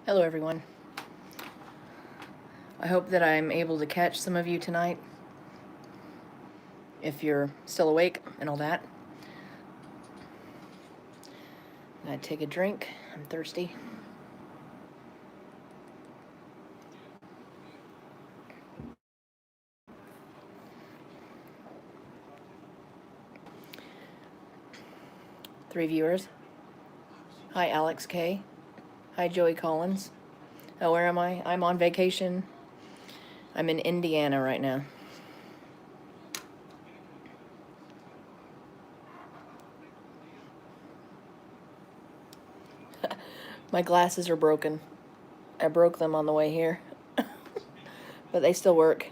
Hello everyone. I hope that I'm able to catch some of you tonight, if you're still awake and all that. I'm gonna take a drink. I'm thirsty. Three viewers. Hi Alex K. Hi Joey Collins. Oh, where am I? I'm on vacation. I'm in Indiana right now. My glasses are broken. I broke them on the way here. But they still work.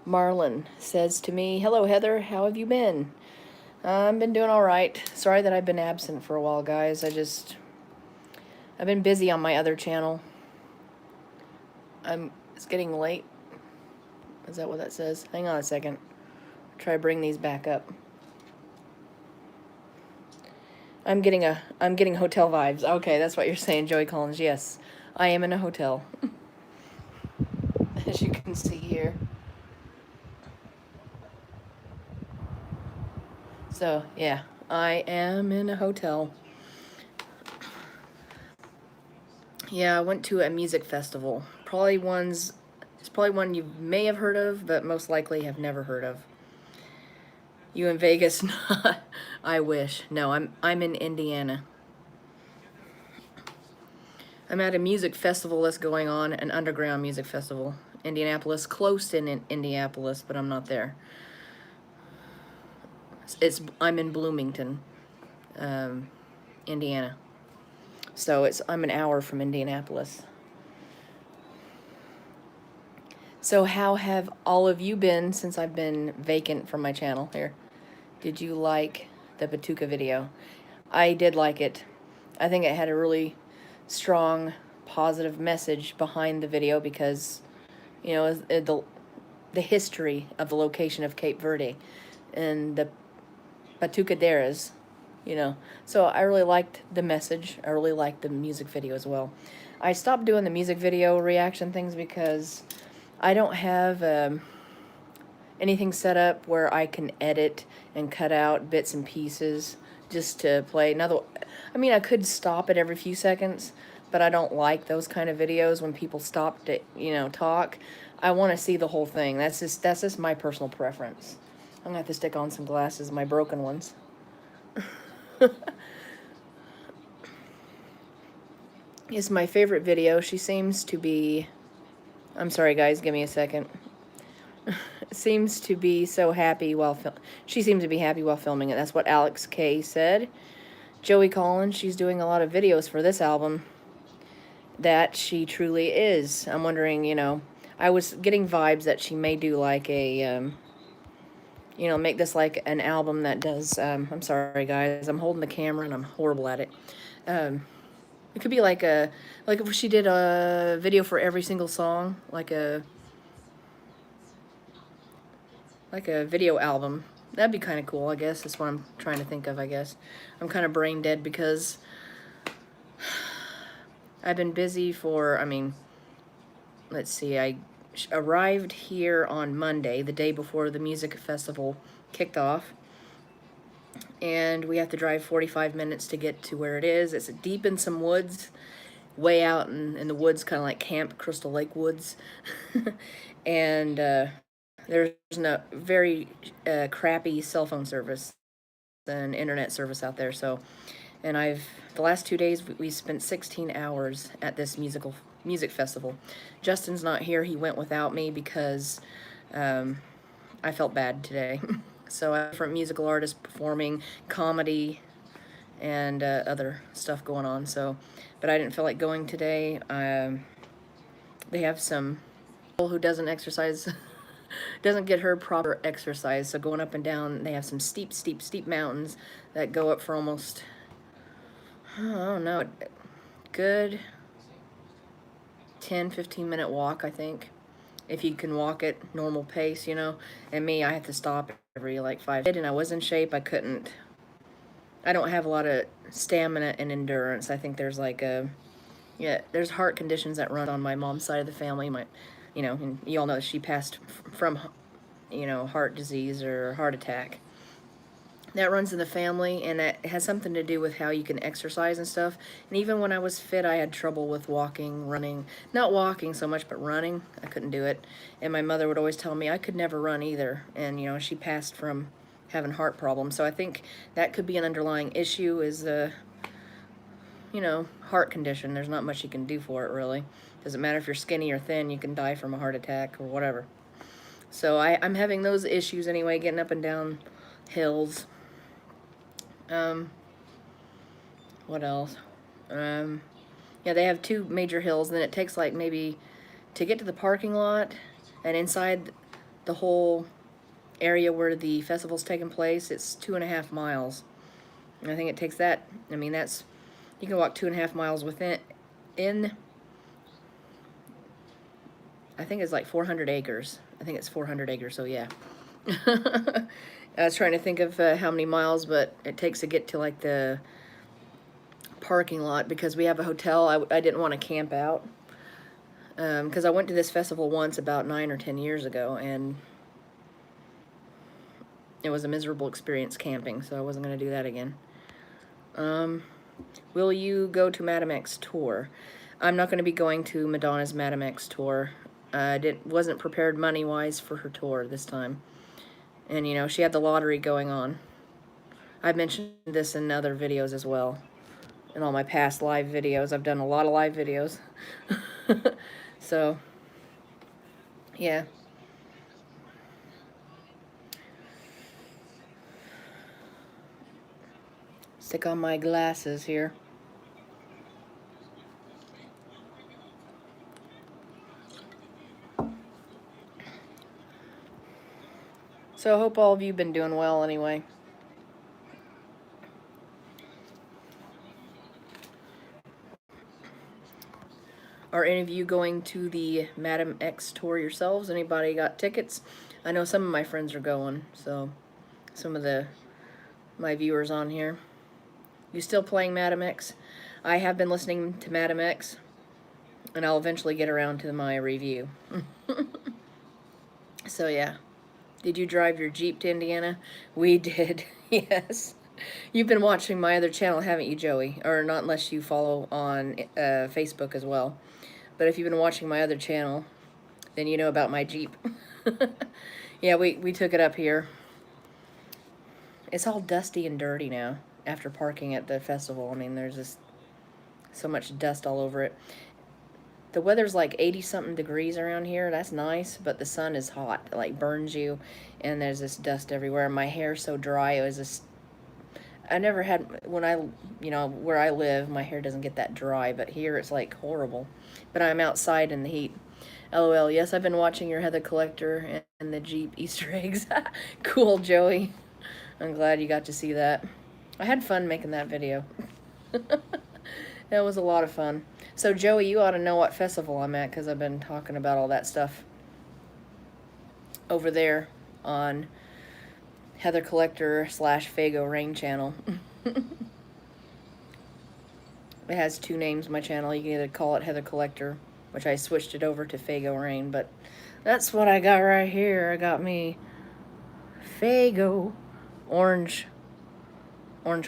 Marlon says to me, "Hello Heather, how have you been?" I've been doing all right. Sorry that I've been absent for a while, guys. I've been busy on my other channel. It's getting late. Is that what that says? Hang on a second. Try to bring these back up. I'm getting hotel vibes. Okay, that's what you're saying, Joey Collins. Yes, I am in a hotel. As you can see here. So, yeah, I am in a hotel. Yeah, I went to a music festival. It's probably one you may have heard of, but most likely have never heard of. You in Vegas? I wish. No, I'm in Indiana. I'm at a music festival that's going on, an underground music festival. Indianapolis, close in Indianapolis, but I'm not there. I'm in Bloomington, Indiana. So I'm an hour from Indianapolis. So how have all of you been since I've been vacant from my channel here? Did you like the Batuka video? I did like it. I think it had a really strong, positive message behind the video because, you know, the history of the location of Cape Verde and the Batucaderas, you know. So I really liked the message. I really liked the music video as well. I stopped doing the music video reaction things because I don't have anything set up where I can edit and cut out bits and pieces just to play. I mean, I could stop it every few seconds, but I don't like those kind of videos when people stop to, you know, talk. I want to see the whole thing. That's just my personal preference. I'm gonna have to stick on some glasses, my broken ones. It's my favorite video. She seems to be, I'm sorry guys, give me a second. Seems to be so happy while she seems to be happy while filming it. That's what Alex K said. Joey Collins, she's doing a lot of videos for this album. That she truly is. I'm wondering, you know, I was getting vibes that she may do like a, you know, make this like an album that does, I'm sorry guys, I'm holding the camera and I'm horrible at it. It could be like if she did a video for every single song, like a video album. That'd be kind of cool, I guess. That's what I'm trying to think of, I guess. I'm kind of brain dead because I've been busy for, I mean, let's see, I arrived here on Monday, the day before the music festival kicked off. And we have to drive 45 minutes to get to where it is. It's deep in some woods, way out in the woods, kind of like Camp Crystal Lake Woods. And there's no very crappy cell phone service and internet service out there. So, and the last 2 days we spent 16 hours at this music festival. Justin's not here. He went without me because I felt bad today. So I have different musical artists performing comedy and other stuff going on. So, but I didn't feel like going today. They have some who doesn't exercise, doesn't get her proper exercise. So going up and down, they have some steep mountains that go up for almost, I don't know, good 10-15 minute walk, I think, if you can walk at normal pace, you know. And me, I have to stop every like 5 minutes. And I was in shape. I don't have a lot of stamina and endurance. I think there's like a Yeah, there's heart conditions that run on my mom's side of the family. And you all know she passed from, heart disease or heart attack. That runs in the family, and that has something to do with how you can exercise and stuff. And even when I was fit, I had trouble with walking, running. Not walking so much, but running. I couldn't do it. And my mother would always tell me I could never run either. And, she passed from having heart problems. So I think that could be an underlying issue is heart condition. There's not much you can do for it, really. Doesn't matter if you're skinny or thin, you can die from a heart attack or whatever. So I'm having those issues anyway, getting up and down hills. What else? Yeah, they have two major hills, and then it takes like maybe to get to the parking lot and inside the whole area where the festival's taking place, it's 2.5 miles. And I think it takes that. I mean, you can walk 2.5 miles I think it's like 400 acres. I think it's 400 acres, so yeah. I was trying to think of how many miles, but it takes to get to like the parking lot because we have a hotel. I didn't want to camp out because I went to this festival once about 9 or 10 years ago, and it was a miserable experience camping, so I wasn't going to do that again. Will you go to Madame X tour? I'm not going to be going to Madonna's Madame X tour. Wasn't prepared money-wise for her tour this time. And, she had the lottery going on. I've mentioned this in other videos as well. In all my past live videos. I've done a lot of live videos. So, yeah. Stick on my glasses here. So I hope all of you have been doing well anyway. Are any of you going to the Madame X tour yourselves? Anybody got tickets? I know some of my friends are going, so some of my viewers on here. You still playing Madame X? I have been listening to Madame X, and I'll eventually get around to my review. So yeah. Did you drive your Jeep to Indiana? We did, yes. You've been watching my other channel, haven't you, Joey? Or not unless you follow on Facebook as well. But if you've been watching my other channel, then you know about my Jeep. Yeah, we took it up here. It's all dusty and dirty now after parking at the festival. I mean, there's just so much dust all over it. The weather's like 80-something degrees around here. That's nice, but the sun is hot. It like burns you, and there's this dust everywhere. My hair's so dry. It was just... I never had... where I live, my hair doesn't get that dry, but here it's like horrible. But I'm outside in the heat. LOL, yes, I've been watching your Heather Collector and the Jeep Easter eggs. Cool, Joey. I'm glad you got to see that. I had fun making that video. That was a lot of fun. So, Joey, you ought to know what festival I'm at because I've been talking about all that stuff over there on Heather Collector / Fago Rain channel. It has two names, my channel. You can either call it Heather Collector, which I switched it over to Fago Rain, but that's what I got right here. I got me Fago orange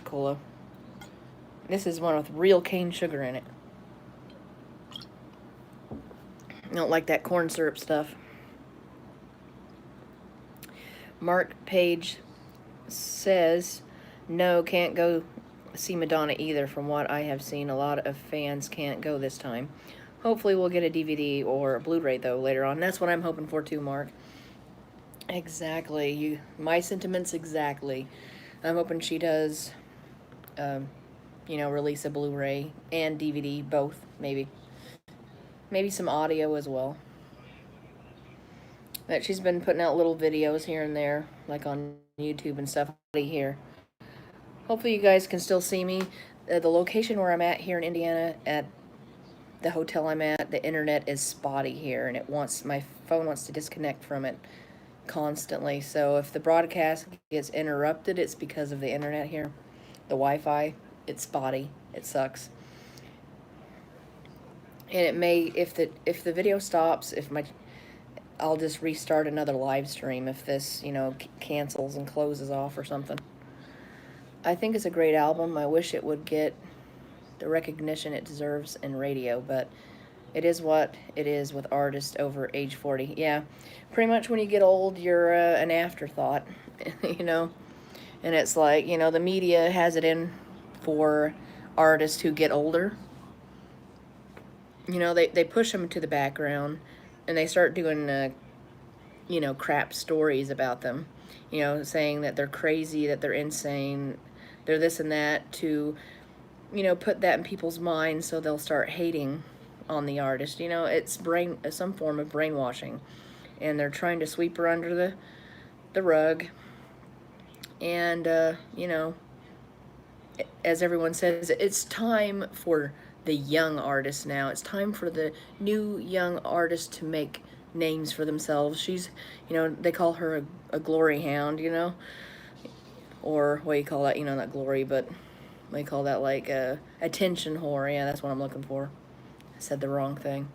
cola. This is one with real cane sugar in it. I don't like that corn syrup stuff. Mark Page says, no, can't go see Madonna either. From what I have seen, a lot of fans can't go this time. Hopefully we'll get a DVD or a Blu-ray, though, later on. That's what I'm hoping for, too, Mark. Exactly. My sentiments exactly. I'm hoping she does, release a Blu-ray and DVD, both, maybe. Maybe some audio as well. But she's been putting out little videos here and there, like on YouTube and stuff here. Hopefully you guys can still see me. The location where I'm at here in Indiana, at the hotel I'm at, the internet is spotty here, and my phone wants to disconnect from it constantly. So if the broadcast gets interrupted, it's because of the internet here. The Wi-Fi, it's spotty. It sucks. And it may, if the video stops, I'll just restart another live stream if this, cancels and closes off or something. I think it's a great album. I wish it would get the recognition it deserves in radio, but it is what it is with artists over age 40. Yeah, pretty much when you get old, you're an afterthought, you know? And it's like, the media has it in for artists who get older. They push them to the background and they start doing, crap stories about them, saying that they're crazy, that they're insane, they're this and that, to, put that in people's minds so they'll start hating on the artist. It's some form of brainwashing, and they're trying to sweep her under the rug. And as everyone says, it's time for the young artists now. It's time for the new young artists to make names for themselves. She's, they call her a glory hound, or what do you call that? Not glory, but they call that like a attention whore. Yeah, that's what I'm looking for. I said the wrong thing.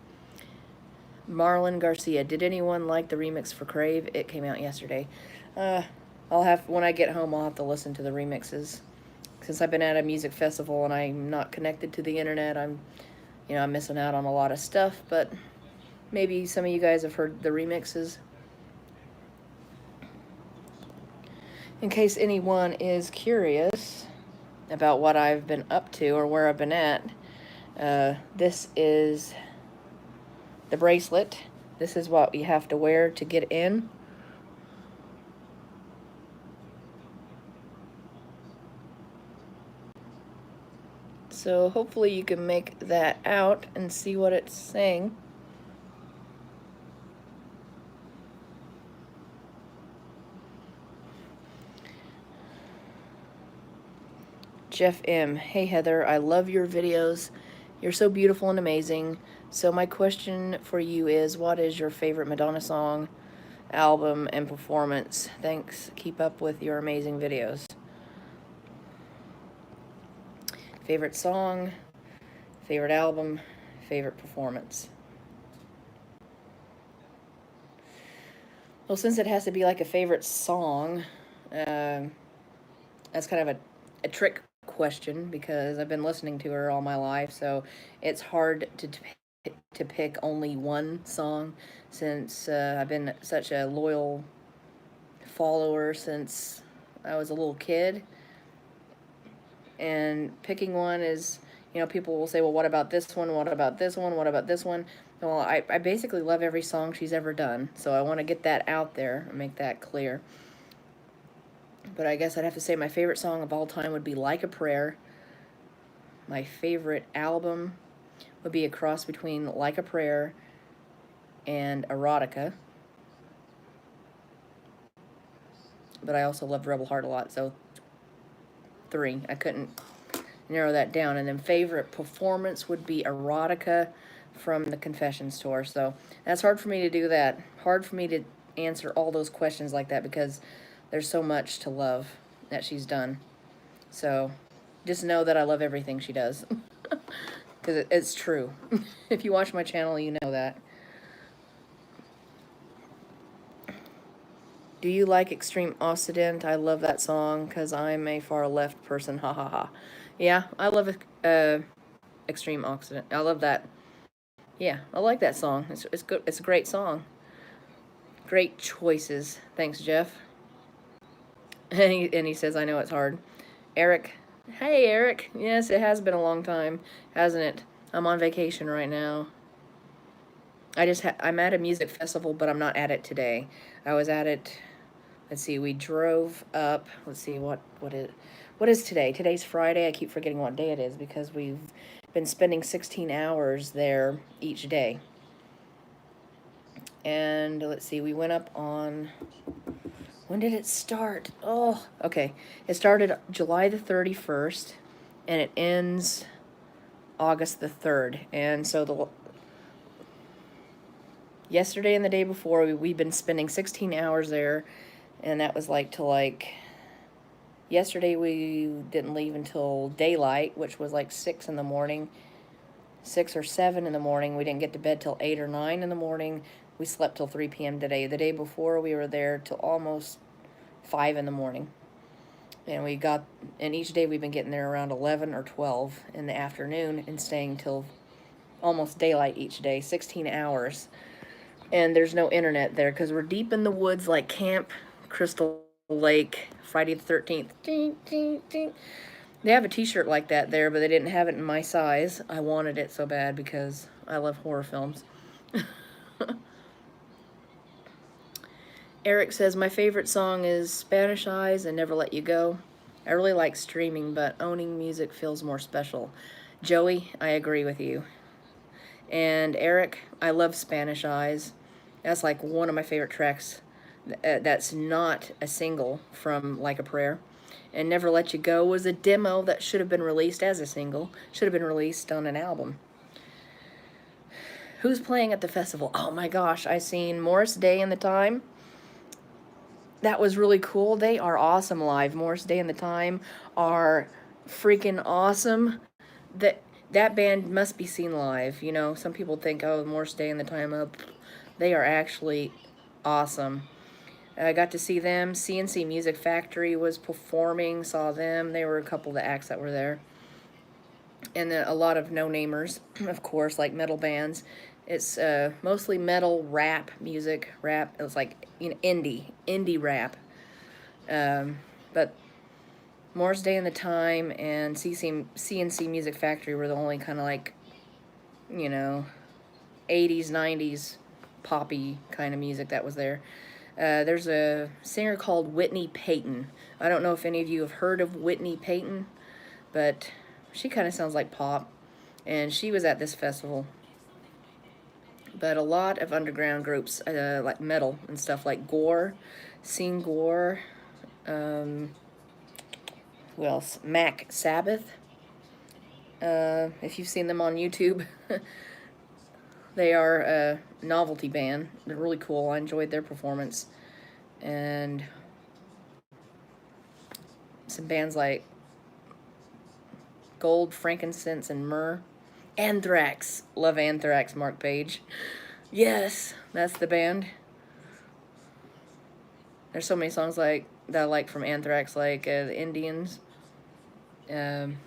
Marlon Garcia, did anyone like the remix for Crave? It came out yesterday. When I get home, I'll have to listen to the remixes. Since I've been at a music festival and I'm not connected to the internet, I'm missing out on a lot of stuff, but maybe some of you guys have heard the remixes. In case anyone is curious about what I've been up to or where I've been at, this is the bracelet. This is what you have to wear to get in. So hopefully you can make that out and see what it's saying. Jeff M. Hey Heather, I love your videos. You're so beautiful and amazing. So my question for you is, what is your favorite Madonna song, album, and performance? Thanks. Keep up with your amazing videos. Favorite song, favorite album, favorite performance. Well, since it has to be like a favorite song, that's kind of a trick question because I've been listening to her all my life, so it's hard to pick only one song since I've been such a loyal follower since I was a little kid. And picking one is, people will say, well, what about this one? What about this one? What about this one? Well, I basically love every song she's ever done, so I want to get that out there and make that clear. But I guess I'd have to say my favorite song of all time would be Like a Prayer. My favorite album would be a cross between Like a Prayer and Erotica. But I also loved Rebel Heart a lot, so 3. I couldn't narrow that down. And then favorite performance would be Erotica from the Confessions tour. So that's hard for me to do that. Hard for me to answer all those questions like that because there's so much to love that she's done. So just know that I love everything she does. Because it's true. If you watch my channel, you know that. Do you like Extreme Occident? I love that song because I'm a far left person. Ha ha ha. Yeah, I love Extreme Occident. I love that. Yeah, I like that song. It's good. It's a great song. Great choices. Thanks, Jeff. And he says, I know it's hard. Eric. Hey, Eric. Yes, it has been a long time, hasn't it? I'm on vacation right now. I'm at a music festival, but I'm not at it today. I was at it. Let's see. We drove up. Let's see what is today. Today's Friday. I keep forgetting what day it is because we've been spending 16 hours there each day. And let's see. We went up on. When did it start? Oh, okay. It started July the 31st, and it ends August the 3rd. And so yesterday and the day before, we've been spending 16 hours there, and that was yesterday we didn't leave until daylight, which was like 6 in the morning. 6 or 7 in the morning. We didn't get to bed till 8 or 9 in the morning. We slept till 3 p.m. today. The day before, we were there till almost 5 in the morning. And each day we've been getting there around 11 or 12 in the afternoon and staying till almost daylight each day, 16 hours. And there's no internet there because we're deep in the woods like Camp Crystal Lake, Friday the 13th. Ding, ding, ding. They have a t-shirt like that there, but they didn't have it in my size. I wanted it so bad because I love horror films. Eric says, my favorite song is Spanish Eyes and Never Let You Go. I really like streaming, but owning music feels more special. Joey, I agree with you. And Eric, I love Spanish Eyes. That's like one of my favorite tracks that's not a single from Like a Prayer. And Never Let You Go was a demo that should have been released as a single. Should have been released on an album. Who's playing at the festival? Oh my gosh, I seen Morris Day and the Time. That was really cool. They are awesome live. Morris Day and the Time are freaking awesome. That band must be seen live. You know, some people think, oh, Morris Day and the Time, they are actually awesome. I got to see them. CNC Music Factory was performing, saw them. They were a couple of the acts that were there. And then a lot of no-namers, of course, like metal bands. It's mostly metal rap music. Rap, it was like, you know, indie rap. But Morris Day and the Time and CNC Music Factory were the only kind of like, you know, 80s, 90s poppy kind of music that was there. There's a singer called Whitney Payton. I don't know if any of you have heard of Whitney Payton, but she kind of sounds like pop, and she was at this festival. But a lot of underground groups, like metal and stuff, like Gore, Seen Gore, who else? Mac Sabbath. If you've seen them on YouTube, they are a novelty band. They're really cool. I enjoyed their performance. And some bands like Gold, Frankincense, and Myrrh. Anthrax. Love Anthrax, Mark Page. Yes, that's the band. There's so many songs like that I like from Anthrax, like the Indians. They've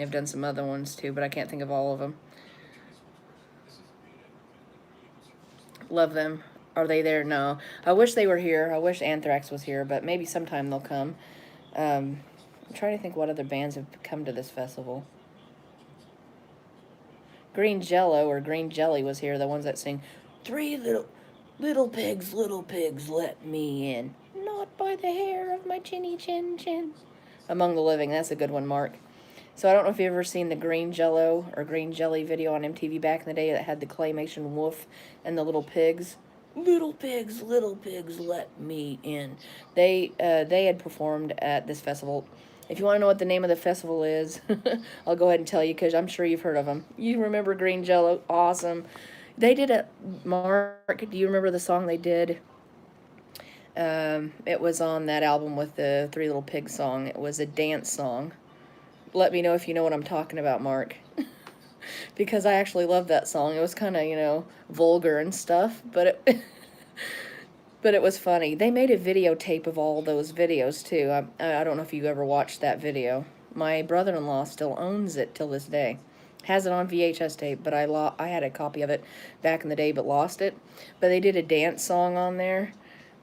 done some other ones too, but I can't think of all of them. Love them. Are they there? No. I wish they were here. I wish Anthrax was here, but maybe sometime they'll come. I'm trying to think what other bands have come to this festival. Green Jello or Green Jelly was here, the ones that sing, "Three little pigs, let me in. Not by the hair of my chinny chin chin." Among the Living, that's a good one, Mark. So I don't know if you've ever seen the Green Jello or Green Jelly video on MTV back in the day that had the claymation wolf and the little pigs. Little pigs, let me in. They had performed at this festival. If you want to know what the name of the festival is, I'll go ahead and tell you because I'm sure you've heard of them. You remember Green Jello? Awesome. They did a, Mark, do you remember the song they did? It was on that album with the Three Little Pigs song. It was a dance song. Let me know if you know what I'm talking about, Mark. Because I actually love that song. It was kind of, you know, vulgar and stuff, but it but it was funny. They made a videotape of all those videos too. I don't know if you ever watched that video. My brother-in-law still owns it till this day. Has it on VHS tape, but I had a copy of it back in the day but lost it. But they did a dance song on there,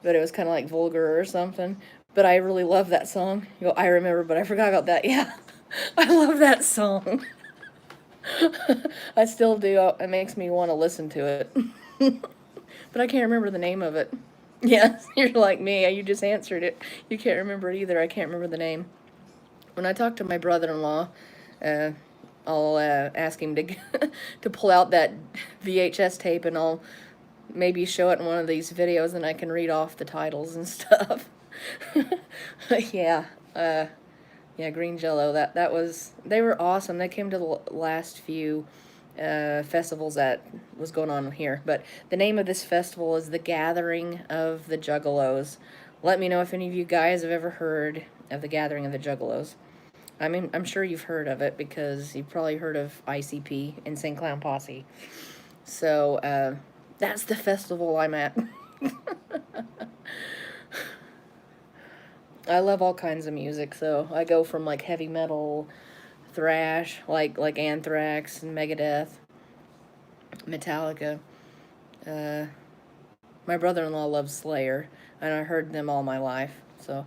but it was kind of like vulgar or something. But I really love that song. You know, I remember, but I forgot about that. Yeah, I love that song. I still do. It makes me want to listen to it. But I can't remember the name of it. Yes, you're like me. You just answered it. You can't remember it either. I can't remember the name. When I talk to my brother-in-law, I'll ask him to to pull out that VHS tape, and I'll maybe show it in one of these videos, and I can read off the titles and stuff. Yeah. Yeah, Green Jello, that was, they were awesome. They came to the last few festivals that was going on here. But the name of this festival is The Gathering of the Juggalos. Let me know if any of you guys have ever heard of The Gathering of the Juggalos. I mean, I'm sure you've heard of it because you've probably heard of ICP, Insane Clown Posse. So that's the festival I'm at. I love all kinds of music, so I go from like heavy metal, thrash, like Anthrax and Megadeth, Metallica. Uh, my brother-in-law loves Slayer, and I heard them all my life. So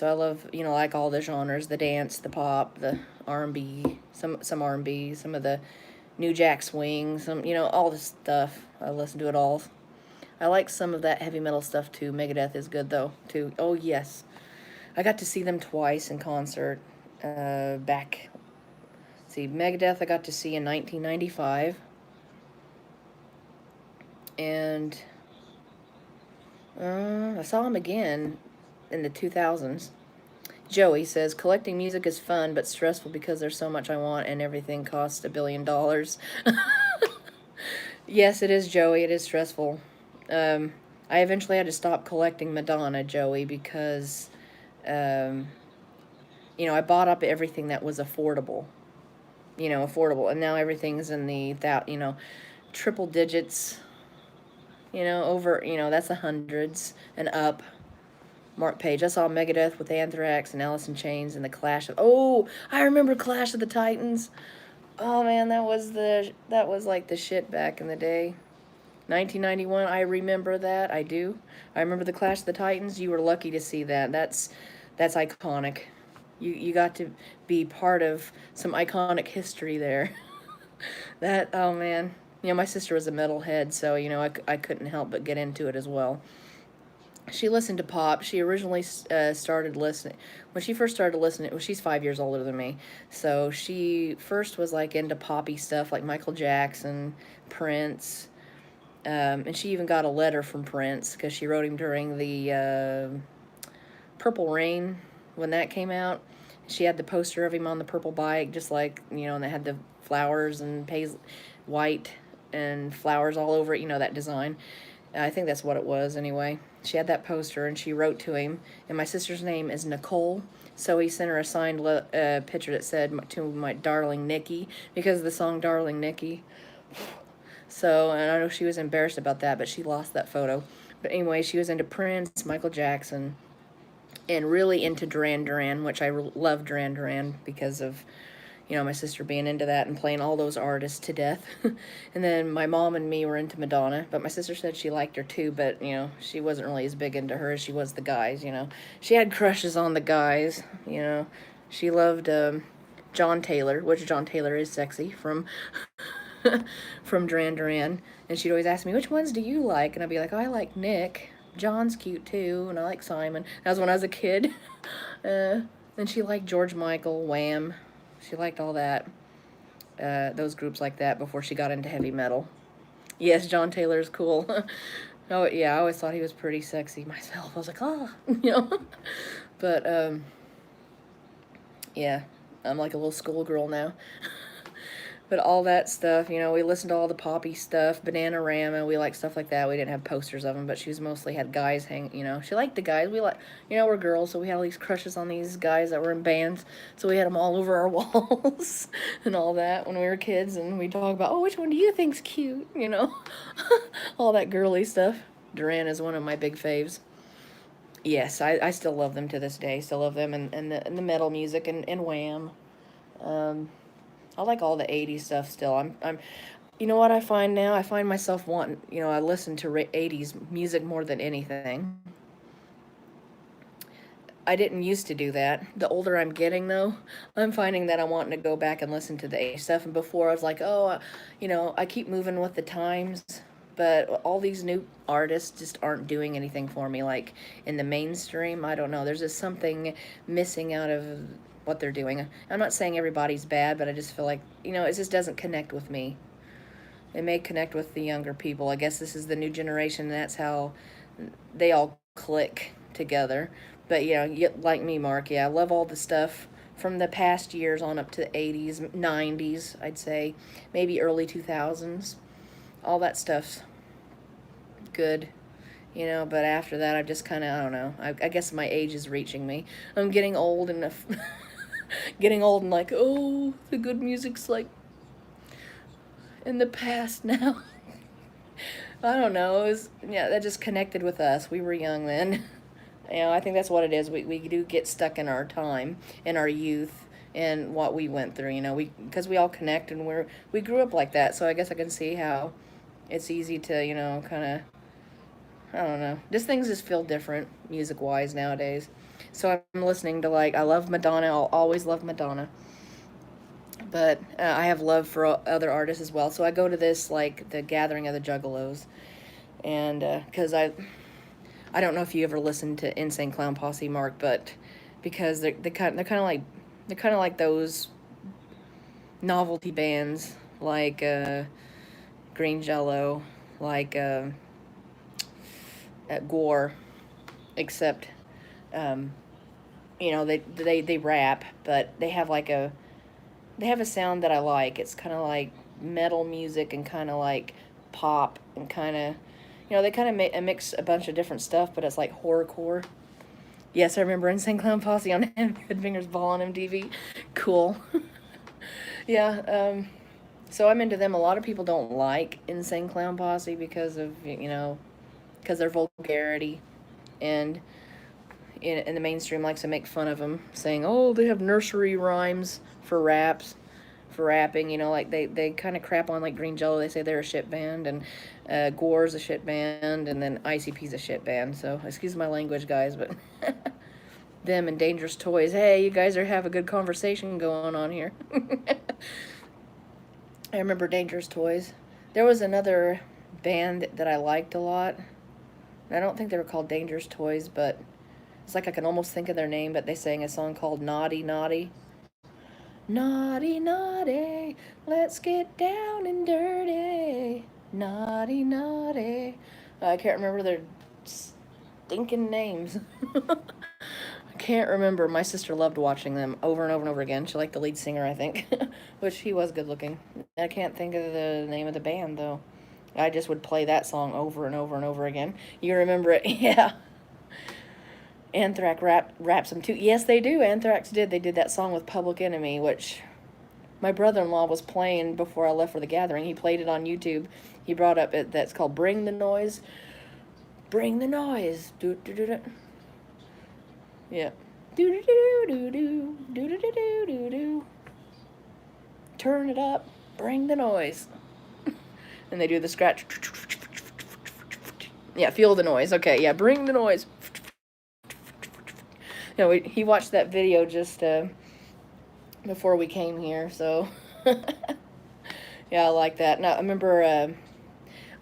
I love, like all the genres, the dance, the pop, the R&B, some R&B, some of the New Jack Swing, some, all the stuff. I listen to it all. I like some of that heavy metal stuff too. Megadeth is good though too. Oh yes, I got to see them twice in concert. Back, see, Megadeth I got to see in 1995, and I saw them again in the 2000s. Joey says, collecting music is fun but stressful because there's so much I want and everything costs $1 billion. Yes, it is, Joey. It is stressful. I eventually had to stop collecting Madonna, Joey, because, um, I bought up everything that was affordable. Affordable. And now everything's in triple digits, over, that's the hundreds and up. Mark Page. I saw Megadeth with Anthrax and Alice in Chains and the Clash of. Oh, I remember Clash of the Titans. Oh man, that was like the shit back in the day. 1991. I remember that. I do. I remember the Clash of the Titans. You were lucky to see that. That's iconic. You got to be part of some iconic history there. That, oh man. My sister was a metalhead, so I couldn't help but get into it as well. She listened to pop. She originally started listening when she first started listening. Well, she's 5 years older than me, so she first was like into poppy stuff like Michael Jackson, Prince, and she even got a letter from Prince because she wrote him during the Purple Rain when that came out. She had the poster of him on the purple bike, just like and they had the flowers and white and flowers all over it. That design. I think that's what it was anyway. She had that poster and she wrote to him. And my sister's name is Nicole. So he sent her a signed picture that said, to my darling Nikki, because of the song Darling Nikki. So, and I know she was embarrassed about that, but she lost that photo. But anyway, she was into Prince, Michael Jackson, and really into Duran Duran, which I love Duran Duran because of my sister being into that and playing all those artists to death. And then my mom and me were into Madonna, but my sister said she liked her too, but, she wasn't really as big into her as she was the guys, She had crushes on the guys, She loved John Taylor, which John Taylor is sexy, from from Duran Duran. And she'd always ask me, which ones do you like? And I'd be like, oh, I like Nick. John's cute too, and I like Simon. That was when I was a kid. And she liked George Michael, Wham. She liked all that, those groups like that before she got into heavy metal. Yes, John Taylor's cool. Oh, yeah, I always thought he was pretty sexy myself. I was like, oh, But, yeah, I'm like a little schoolgirl now. But all that stuff, we listened to all the poppy stuff, Bananarama, we like stuff like that. We didn't have posters of them, but she was mostly had guys she liked the guys. We like, we're girls, so we had all these crushes on these guys that were in bands, so we had them all over our walls and all that when we were kids, and we talk about, oh, which one do you think's cute, all that girly stuff. Duran is one of my big faves. Yes, I still love them to this day, still love them, and the metal music, and Wham. I like all the 80s stuff still. I'm you know what I find now? I find myself wanting, I listen to 80s music more than anything. I didn't used to do that. The older I'm getting, though, I'm finding that I'm wanting to go back and listen to the 80s stuff. And before I was like, oh, I keep moving with the times, but all these new artists just aren't doing anything for me. Like in the mainstream, I don't know. There's just something missing out of what they're doing. I'm not saying everybody's bad, but I just feel like, it just doesn't connect with me. It may connect with the younger people. I guess this is the new generation, and that's how they all click together. But, like me, Mark, I love all the stuff from the past years on up to the 80s, 90s, I'd say, maybe early 2000s. All that stuff's good. But after that, I just kind of, I don't know. I guess my age is reaching me. I'm getting old enough. Getting old and like, oh, the good music's like in the past now. I don't know. It was, yeah, that just connected with us. We were young then. I think that's what it is. We do get stuck in our time, in our youth, and what we went through. Because we all connect and we grew up like that. So I guess I can see how it's easy to kind of, I don't know. Just things just feel different music wise nowadays. So I'm listening to, like, I love Madonna. I'll always love Madonna. But I have love for other artists as well. So I go to this, like, the Gathering of the Juggalos, and because I don't know if you ever listened to Insane Clown Posse, Mark, but because they're kind of like those novelty bands, like Green Jello, like at Gore, except um, they rap, but they have a sound that I like. It's kind of like metal music and kind of like pop and kind of, they kind of mix a bunch of different stuff, but it's like horrorcore. Yes, I remember Insane Clown Posse on Headbangers Ball on MTV. Cool. Yeah, so I'm into them. A lot of people don't like Insane Clown Posse because of, because their vulgarity. And in the mainstream likes to make fun of them, saying, oh, they have nursery rhymes for rapping, like they kind of crap on, like, Green Jello. They say they're a shit band, and Gore's a shit band, and then ICP's a shit band. So excuse my language, guys, but them and Dangerous Toys. Hey, you guys have a good conversation going on here. I remember Dangerous Toys. There was another band that I liked a lot. I don't think they were called Dangerous Toys, but it's like I can almost think of their name, but they sang a song called Naughty Naughty. Naughty, naughty, let's get down and dirty. Naughty, naughty. I can't remember their stinking names. I can't remember. My sister loved watching them over and over and over again. She liked the lead singer, I think, which he was good looking. I can't think of the name of the band, though. I just would play that song over and over and over again. You remember it? Yeah. Anthrax raps them too. Yes, they do. Anthrax did. They did that song with Public Enemy, which my brother-in-law was playing before I left for the gathering. He played it on YouTube. He brought up it. That's called "Bring the Noise." Bring the noise. Do do do do. Yeah. Do do do do do do do do do do. Turn it up. Bring the noise. And they do the scratch. Yeah, feel the noise. Okay, yeah, bring the noise. He watched that video just before we came here, so yeah, I like that. Now, I remember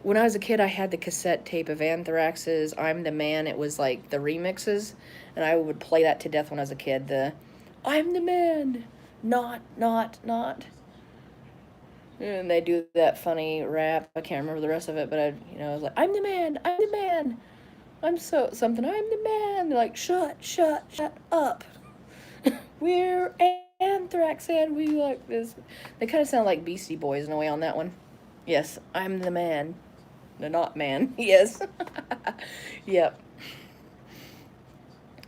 when I was a kid, I had the cassette tape of Anthrax's "I'm the Man." It was like the remixes, and I would play that to death when I was a kid. The "I'm the man, not." And they do that funny rap. I can't remember the rest of it, but I was like, "I'm the man, I'm the man. I'm so something, I'm the man." They're like, shut up. We're Anthrax and we like this. They kind of sound like Beastie Boys in a way on that one. Yes, I'm the man. No, not man. Yes. Yep.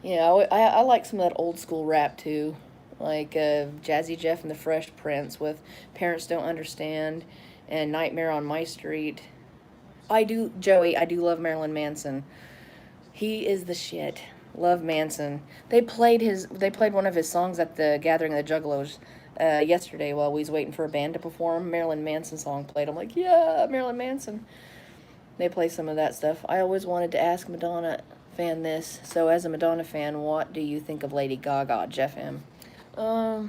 Yeah, I like some of that old school rap too. Like Jazzy Jeff and the Fresh Prince with Parents Don't Understand and Nightmare on My Street. Joey, I do love Marilyn Manson. He is the shit. Love Manson. They played one of his songs at the Gathering of the Juggalos yesterday while we was waiting for a band to perform. Marilyn Manson song played. I'm like, yeah, Marilyn Manson. They play some of that stuff. I always wanted to ask Madonna fan this. So as a Madonna fan, what do you think of Lady Gaga, Jeff M? I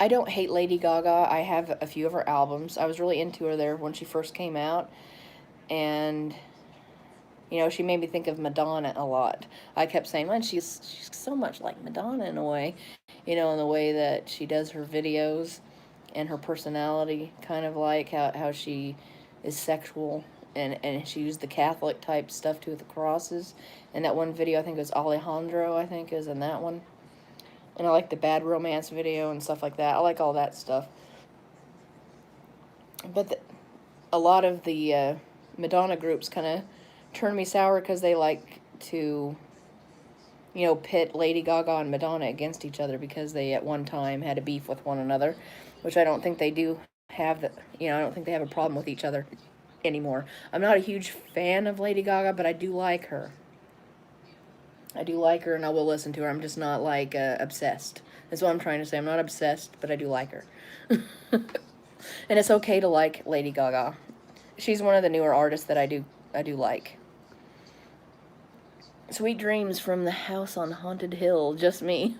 don't hate Lady Gaga. I have a few of her albums. I was really into her there when she first came out. And she made me think of Madonna a lot. I kept saying, man, she's so much like Madonna in a way, in the way that she does her videos and her personality, kind of like how she is sexual, and she used the Catholic type stuff too with the crosses. And that one video, I think it was Alejandro, I think is in that one. And I like the Bad Romance video and stuff like that. I like all that stuff. But a lot of the Madonna groups kind of turn me sour because they like to, pit Lady Gaga and Madonna against each other because they at one time had a beef with one another, which I don't think they do have I don't think they have a problem with each other anymore. I'm not a huge fan of Lady Gaga, but I do like her. I do like her, and I will listen to her. I'm just not like obsessed. That's what I'm trying to say. I'm not obsessed, but I do like her. And it's okay to like Lady Gaga. She's one of the newer artists that I do like. Sweet dreams from the house on Haunted Hill. Just me.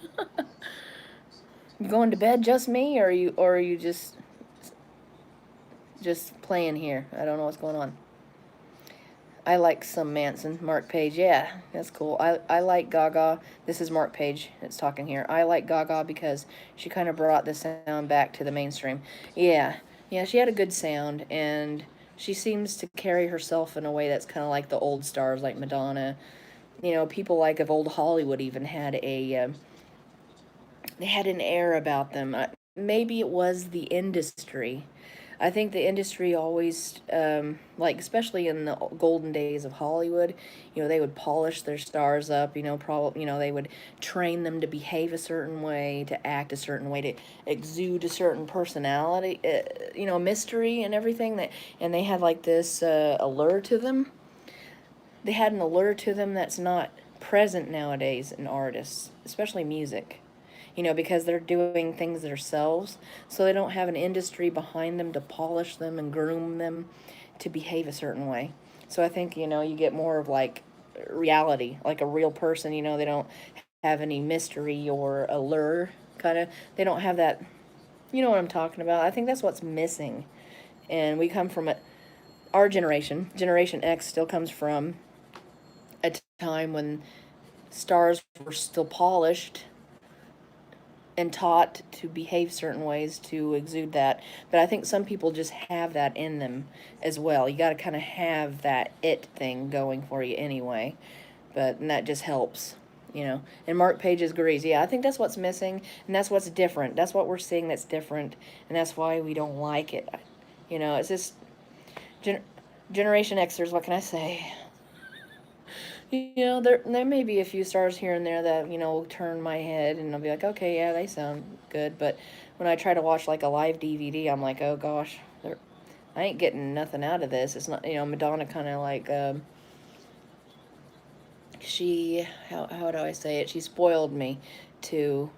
You going to bed? Just me, or are you just playing here? I don't know what's going on. I like some Manson. Mark Page. Yeah, that's cool. I like Gaga. This is Mark Page that's talking here. I like Gaga because she kind of brought the sound back to the mainstream. Yeah. Yeah, she had a good sound, and she seems to carry herself in a way that's kind of like the old stars like Madonna. People like of old Hollywood even had they had an air about them. Maybe it was the industry. I think the industry always, like especially in the golden days of Hollywood, they would polish their stars up. They would train them to behave a certain way, to act a certain way, to exude a certain personality, mystery and everything. And they had like this allure to them. They had an allure to them that's not present nowadays in artists, especially music. Because they're doing things themselves, so they don't have an industry behind them to polish them and groom them to behave a certain way. So I think, you get more of like reality, like a real person. They don't have any mystery or allure, kind of. They don't have that, you know what I'm talking about. I think that's what's missing. And we come from our Generation X still comes from a time when stars were still polished and taught to behave certain ways to exude that. But I think some people just have that in them as well. You got to kind of have that it thing going for you anyway. And that just helps, And Mark Page agrees. Yeah, I think that's what's missing, and that's what's different. That's what we're seeing that's different, and that's why we don't like it. It's just Generation Xers. What can I say? There may be a few stars here and there that, will turn my head and I'll be like, okay, yeah, they sound good. But when I try to watch like a live DVD, I'm like, oh gosh, I ain't getting nothing out of this. It's not, Madonna kind of like, how do I say it? She spoiled me to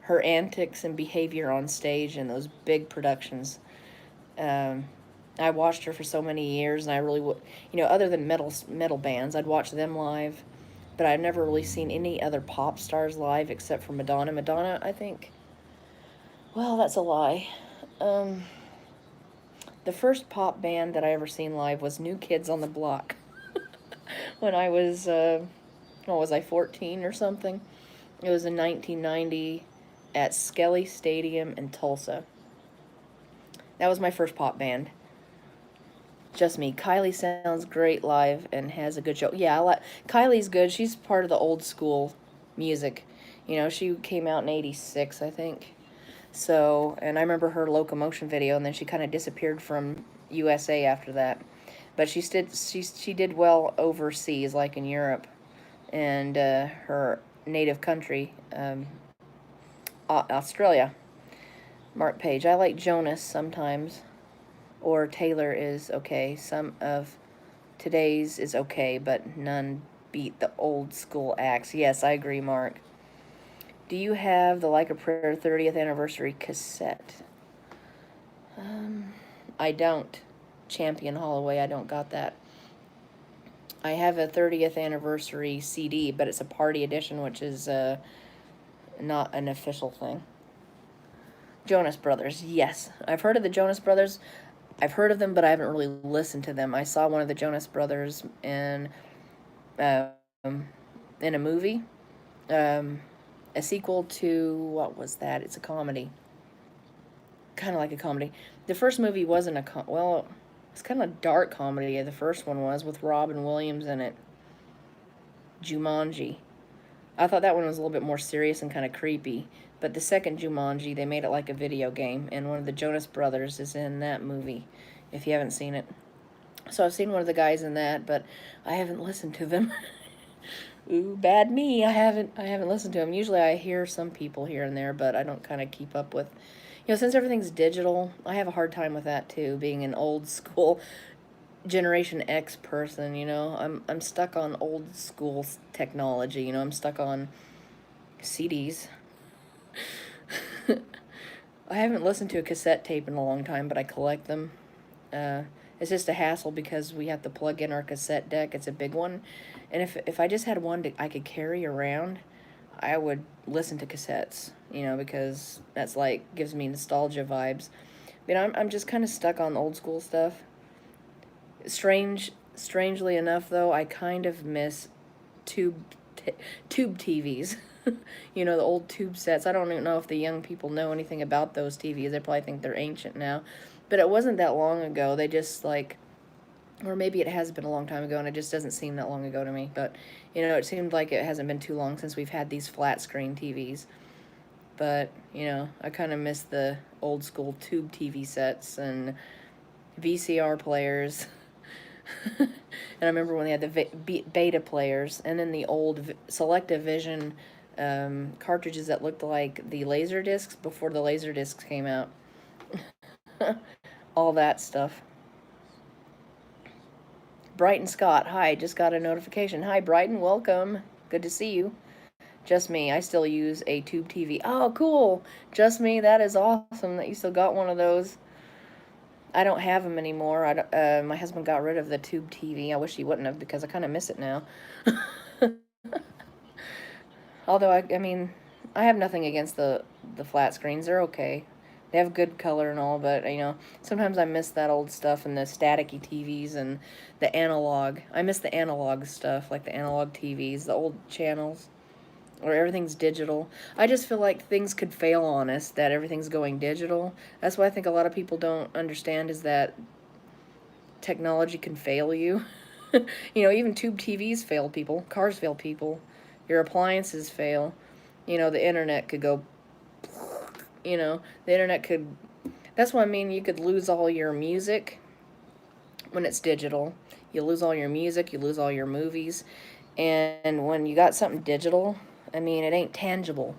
her antics and behavior on stage in those big productions. I watched her for so many years, and I really would, other than metal bands, I'd watch them live, but I've never really seen any other pop stars live except for Madonna. Madonna, I think. Well, that's a lie. The first pop band that I ever seen live was New Kids on the Block. When I was, what was I, 14 or something? It was in 1990 at Skelly Stadium in Tulsa. That was my first pop band. Just me. Kylie sounds great live and has a good show. Yeah, Kylie's good. She's part of the old school music. She came out in 86, I think. So, and I remember her Locomotion video, and then she kind of disappeared from USA after that. But she did well overseas, like in Europe and her native country, Australia. Mark Page. I like Jonas sometimes. Or Taylor is okay. Some of today's is okay, but none beat the old school acts. Yes, I agree, Mark. Do you have the Like a Prayer 30th anniversary cassette? I don't. Champion Holloway, I don't got that. I have a 30th anniversary CD, but it's a party edition, which is not an official thing. Jonas Brothers, yes. I've heard of the Jonas Brothers. I've heard of them, but I haven't really listened to them. I saw one of the Jonas Brothers in a movie, a sequel to, what was that? It's a comedy, kind of like a comedy. The first movie wasn't it's kind of a dark comedy. The first one was with Robin Williams in it. Jumanji. I thought that one was a little bit more serious and kind of creepy. But the second Jumanji, they made it like a video game, and one of the Jonas Brothers is in that movie, if you haven't seen it. So I've seen one of the guys in that, but I haven't listened to them. Ooh, bad me. I haven't listened to them. Usually I hear some people here and there, but I don't kind of keep up with. Since everything's digital, I have a hard time with that too, being an old school Generation X person, I'm stuck on old school technology, I'm stuck on CDs. I haven't listened to a cassette tape in a long time, but I collect them. Uh, it's just a hassle because we have to plug in our cassette deck. It's a big one. And if I just had one I could carry around, I would listen to cassettes, because that's like gives me nostalgia vibes. I'm just kind of stuck on old school stuff. Strangely enough, though, I kind of miss tube t- tube TVs. The old tube sets. I don't even know if the young people know anything about those TVs. They probably think they're ancient now. But it wasn't that long ago. They just like, or maybe it has been a long time ago and it just doesn't seem that long ago to me. But, it seemed like it hasn't been too long since we've had these flat screen TVs. But, I kind of miss the old school tube TV sets and VCR players. And I remember when they had the beta players, and then the old Selective Vision cartridges that looked like the laser discs before the laser discs came out. All that stuff. Brighton Scott, hi, just got a notification. Hi, Brighton, welcome. Good to see you. Just me, I still use a tube TV. Oh, cool. Just me, that is awesome that you still got one of those. I don't have them anymore. My husband got rid of the tube TV. I wish he wouldn't have because I kind of miss it now. Although, I mean, I have nothing against the flat screens. They're okay. They have good color and all, but, sometimes I miss that old stuff and the staticky TVs and the analog. I miss the analog stuff, like the analog TVs, the old channels, where everything's digital. I just feel like things could fail on us, that everything's going digital. That's why I think a lot of people don't understand is that technology can fail you. Even tube TVs fail people, cars fail people, your appliances fail. The internet could go, the internet could, that's what I mean, you could lose all your music when it's digital. You lose all your music, you lose all your movies. And when you got something digital, I mean, it ain't tangible.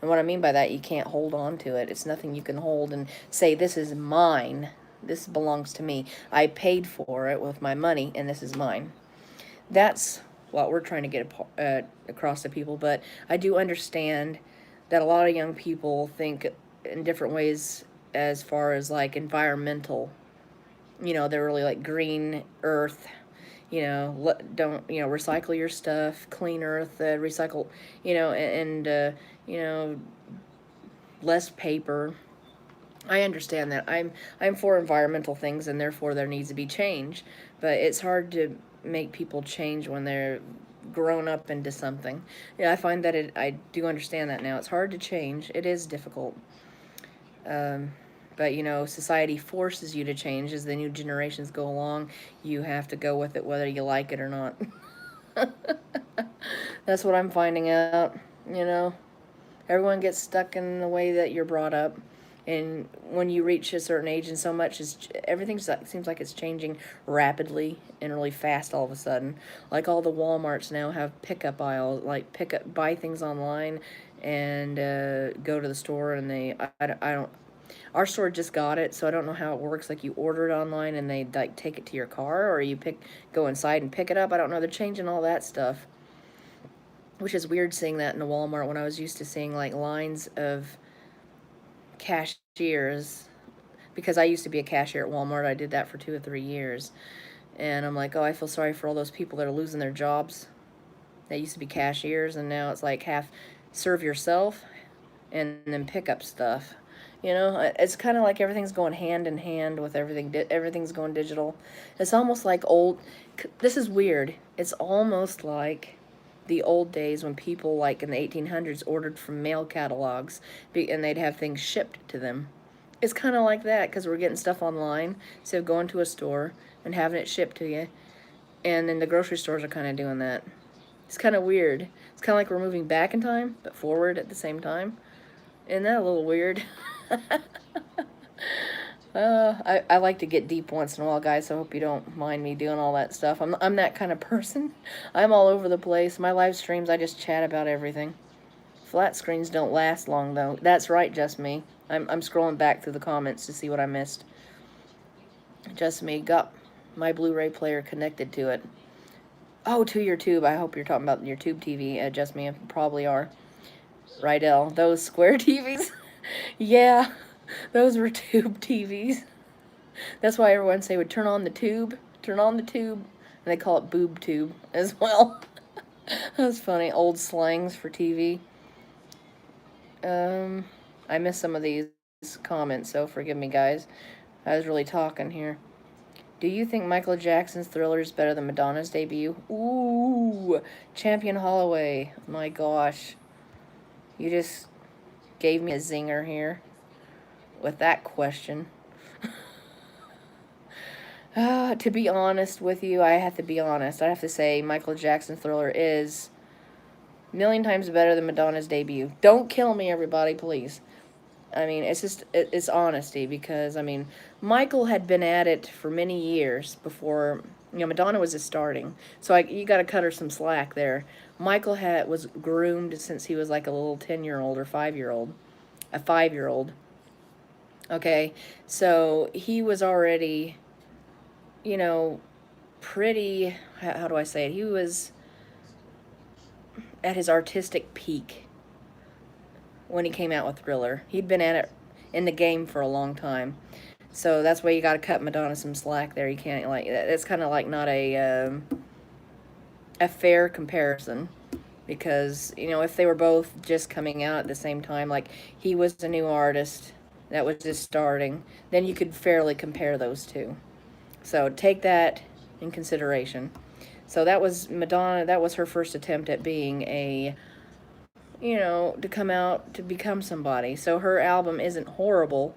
And what I mean by that, you can't hold on to it. It's nothing you can hold and say, this is mine. This belongs to me. I paid for it with my money, and this is mine. That's what we're trying to get across to people. But I do understand that a lot of young people think in different ways as far as like environmental. They're really like green earth. Don't recycle your stuff, clean earth, recycle. And less paper. I understand that. I'm for environmental things, and therefore there needs to be change. But it's hard to make people change when they're grown up into something. Yeah, I find that I do understand that now. It's hard to change. It is difficult. But society forces you to change as the new generations go along. You have to go with it whether you like it or not. That's what I'm finding out. Everyone gets stuck in the way that you're brought up. And when you reach a certain age and so much everything seems like it's changing rapidly and really fast all of a sudden. Like all the Walmarts now have pickup aisles, like buy things online and go to the store, and I don't, our store just got it, so I don't know how it works. Like you order it online and they like take it to your car, or you go inside and pick it up. I don't know. They're changing all that stuff, which is weird seeing that in a Walmart when I was used to seeing like lines of cashiers, because I used to be a cashier at Walmart. I did that for 2 or 3 years, and I'm like, oh, I feel sorry for all those people that are losing their jobs. They used to be cashiers, and now it's like half serve yourself and then pick up stuff. It's kind of like everything's going hand in hand with everything. Everything's going digital. It's almost like this is weird. It's almost like the old days when people, like in the 1800s, ordered from mail catalogs, and they'd have things shipped to them. It's kind of like that, because we're getting stuff online instead of going to a store and having it shipped to you. And then the grocery stores are kind of doing that. It's kind of weird. It's kind of like we're moving back in time, but forward at the same time. Isn't that a little weird? I like to get deep once in a while, guys, so I hope you don't mind me doing all that stuff. I'm that kind of person. I'm all over the place. My live streams, I just chat about everything. Flat screens don't last long, though. That's right, just me. I'm scrolling back through the comments to see what I missed. Just me. Got my Blu-ray player connected to it. Oh, to your tube. I hope you're talking about your tube TV. Just me. Probably are. Rydell. Those square TVs? Yeah, those were tube TVs. That's why everyone say would turn on the tube. Turn on the tube. And they call it boob tube as well. That's funny. Old slangs for TV. I missed some of these comments, so forgive me, guys. I was really talking here. Do you think Michael Jackson's Thriller is better than Madonna's debut? Ooh, Champion Holloway. My gosh. You just gave me a zinger here with that question. To be honest with you, I have to be honest. I have to say Michael Jackson's Thriller is a million times better than Madonna's debut. Don't kill me, everybody, please. I mean, it's just, it's honesty, because, I mean, Michael had been at it for many years before, you know, Madonna was just starting. So you got to cut her some slack there. Michael was groomed since he was like a little 10-year-old or 5-year-old. A 5-year-old. Okay, so he was already, you know, pretty, how do I say it? He was at his artistic peak when he came out with Thriller. He'd been at it in the game for a long time. So that's why you got to cut Madonna some slack there. You can't, like, it's kind of like not a fair comparison, because, you know, if they were both just coming out at the same time, like he was a new artist that was just starting, then you could fairly compare those two. So take that in consideration. So that was Madonna, that was her first attempt at being a, you know, to come out to become somebody. So her album isn't horrible.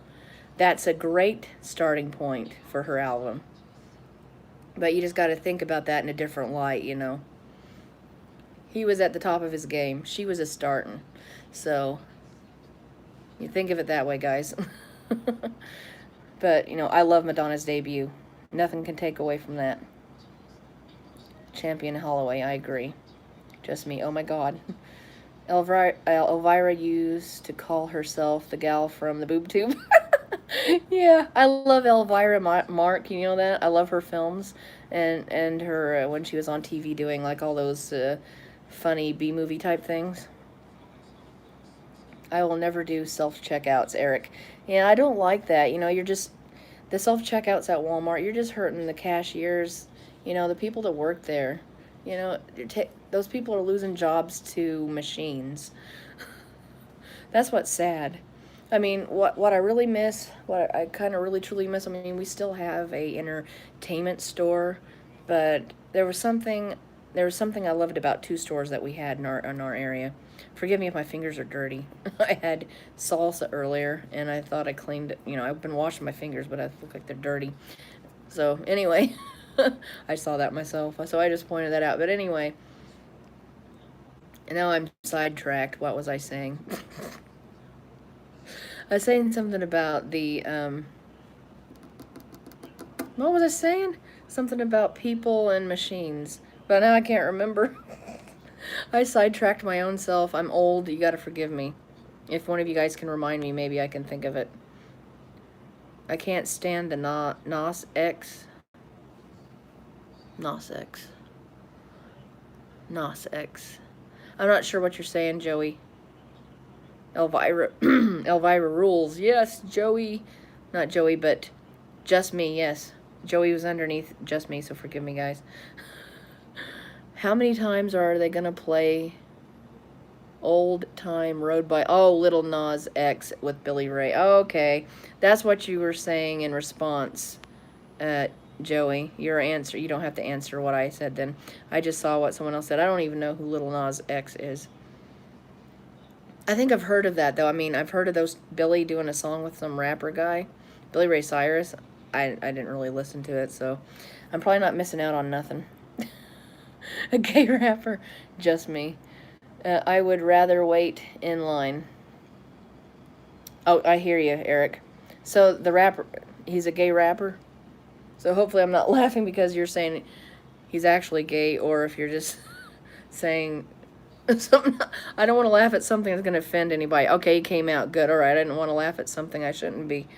That's a great starting point for her album. But you just got to think about that in a different light, you know. He was at the top of his game. She was just starting. So you think of it that way, guys. But, you know, I love Madonna's debut. Nothing can take away from that. Champion Holloway, I agree. Just me. Oh my God. Elvira used to call herself the gal from the boob tube. Yeah, I love Elvira Mark. You know that? I love her films and her when she was on TV doing like all those funny B-movie type things. I will never do self-checkouts, Eric. Yeah, I don't like that. You know, you're just, the self-checkouts at Walmart, you're just hurting the cashiers, you know, the people that work there. You know, those people are losing jobs to machines. That's what's sad. I mean, what I really miss, what I kind of really truly miss, I mean, we still have a entertainment store, but there was something I loved about two stores that we had in our area. Forgive me if my fingers are dirty. I had salsa earlier, and I thought I cleaned it. You know, I've been washing my fingers, but I look like they're dirty. So, anyway, I saw that myself, so I just pointed that out. But anyway, and now I'm sidetracked. What was I saying? I was saying something about the, what was I saying? Something about people and machines. But now I can't remember. I sidetracked my own self. I'm old. You gotta forgive me. If one of you guys can remind me, maybe I can think of it. I can't stand the Nos X. Nos X. Nos X. I'm not sure what you're saying, Joey. Elvira. Elvira rules. Yes, Joey. Not Joey, but just me, yes. Joey was underneath just me, so forgive me, guys. How many times are they going to play Old Time Road by... Oh, Little Nas X with Billy Ray. Oh, okay. That's what you were saying in response, Joey. Your answer. You don't have to answer what I said then. I just saw what someone else said. I don't even know who Little Nas X is. I think I've heard of that, though. I mean, I've heard of those Billy doing a song with some rapper guy. Billy Ray Cyrus. I didn't really listen to it, so I'm probably not missing out on nothing. A gay rapper. Just me. I would rather wait in line. Oh, I hear you, Eric. So the rapper, He's a gay rapper. So hopefully I'm not laughing because you're saying he's actually gay, or if you're just saying something. I don't want to laugh at something that's going to offend anybody. Okay, he came out good. All right, I didn't want to laugh at something I shouldn't be.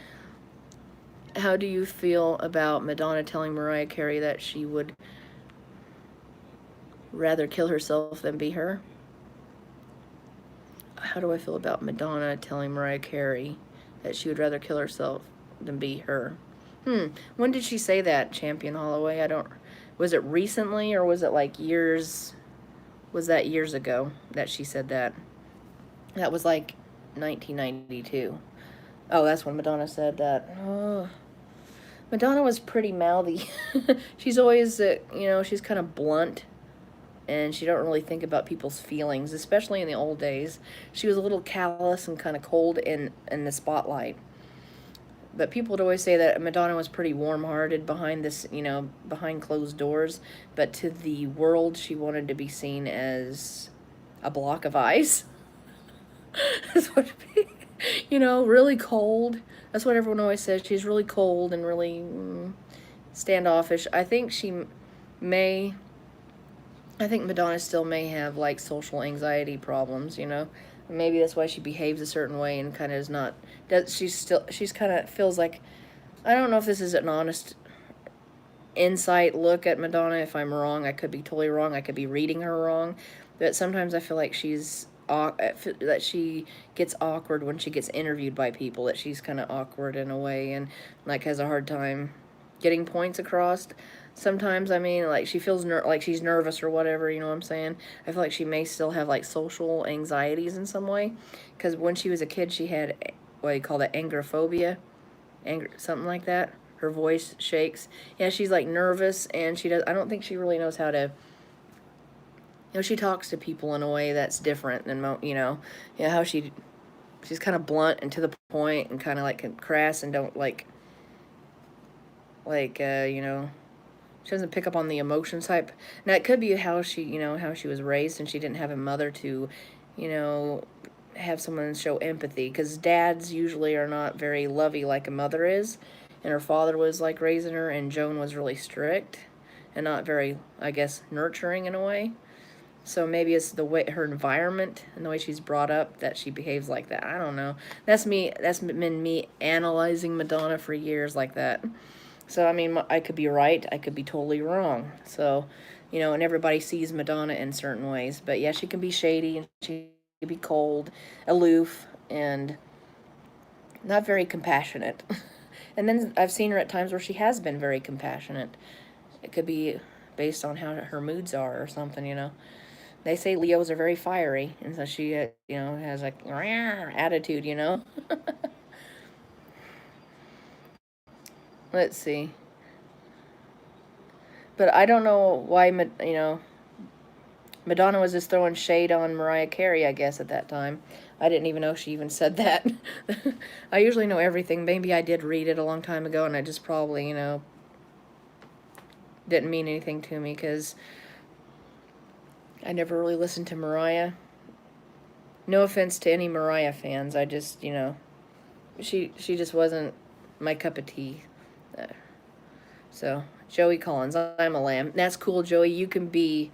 How do you feel about Madonna telling Mariah Carey that she would rather kill herself than be her? How do I feel about Madonna telling Mariah Carey that she would rather kill herself than be her? When did she say that, Champion Holloway? I don't... Was it recently, or was it like years... Was that years ago that she said that? That was like 1992. Oh, that's when Madonna said that. Oh. Madonna was pretty mouthy. She's always, she's kind of blunt. And she don't really think about people's feelings, especially in the old days. She was a little callous and kind of cold in the spotlight. But people would always say that Madonna was pretty warm-hearted behind this, behind closed doors. But to the world, she wanted to be seen as a block of ice. That's what, really cold. That's what everyone always says. She's really cold and really standoffish. I think Madonna still may have, like, social anxiety problems, Maybe that's why she behaves a certain way and kind of is not... She's kind of feels like... I don't know if this is an honest insight look at Madonna. If I'm wrong, I could be totally wrong. I could be reading her wrong. But sometimes I feel like that she gets awkward when she gets interviewed by people. That she's kind of awkward in a way and, like, has a hard time getting points across. Sometimes, like, she feels like she's nervous or whatever, you know what I'm saying? I feel like she may still have, like, social anxieties in some way. Because when she was a kid, she had, what do you call that, angrophobia? Something like that. Her voice shakes. Yeah, she's, like, nervous, and I don't think she really knows how to, she talks to people in a way that's different than, how she's kind of blunt and to the point and kind of, like, crass and don't, she doesn't pick up on the emotion type. Now, it could be how she was raised and she didn't have a mother to, have someone show empathy. Because dads usually are not very lovey like a mother is. And her father was, like, raising her, and Joan was really strict and not very, I guess, nurturing in a way. So maybe it's the way, her environment and the way she's brought up that she behaves like that. I don't know. That's me. That's been me analyzing Madonna for years like that. So, I could be right. I could be totally wrong. So, and everybody sees Madonna in certain ways. But, yeah, she can be shady and she can be cold, aloof, and not very compassionate. And then I've seen her at times where she has been very compassionate. It could be based on how her moods are or something, They say Leos are very fiery, and so she, has, like, attitude, Let's see. But I don't know why, Madonna was just throwing shade on Mariah Carey, I guess, at that time. I didn't even know she even said that. I usually know everything. Maybe I did read it a long time ago, and I just probably, didn't mean anything to me, because I never really listened to Mariah. No offense to any Mariah fans. I just, she just wasn't my cup of tea. So, Joey Collins, I'm a lamb. That's cool, Joey. You can be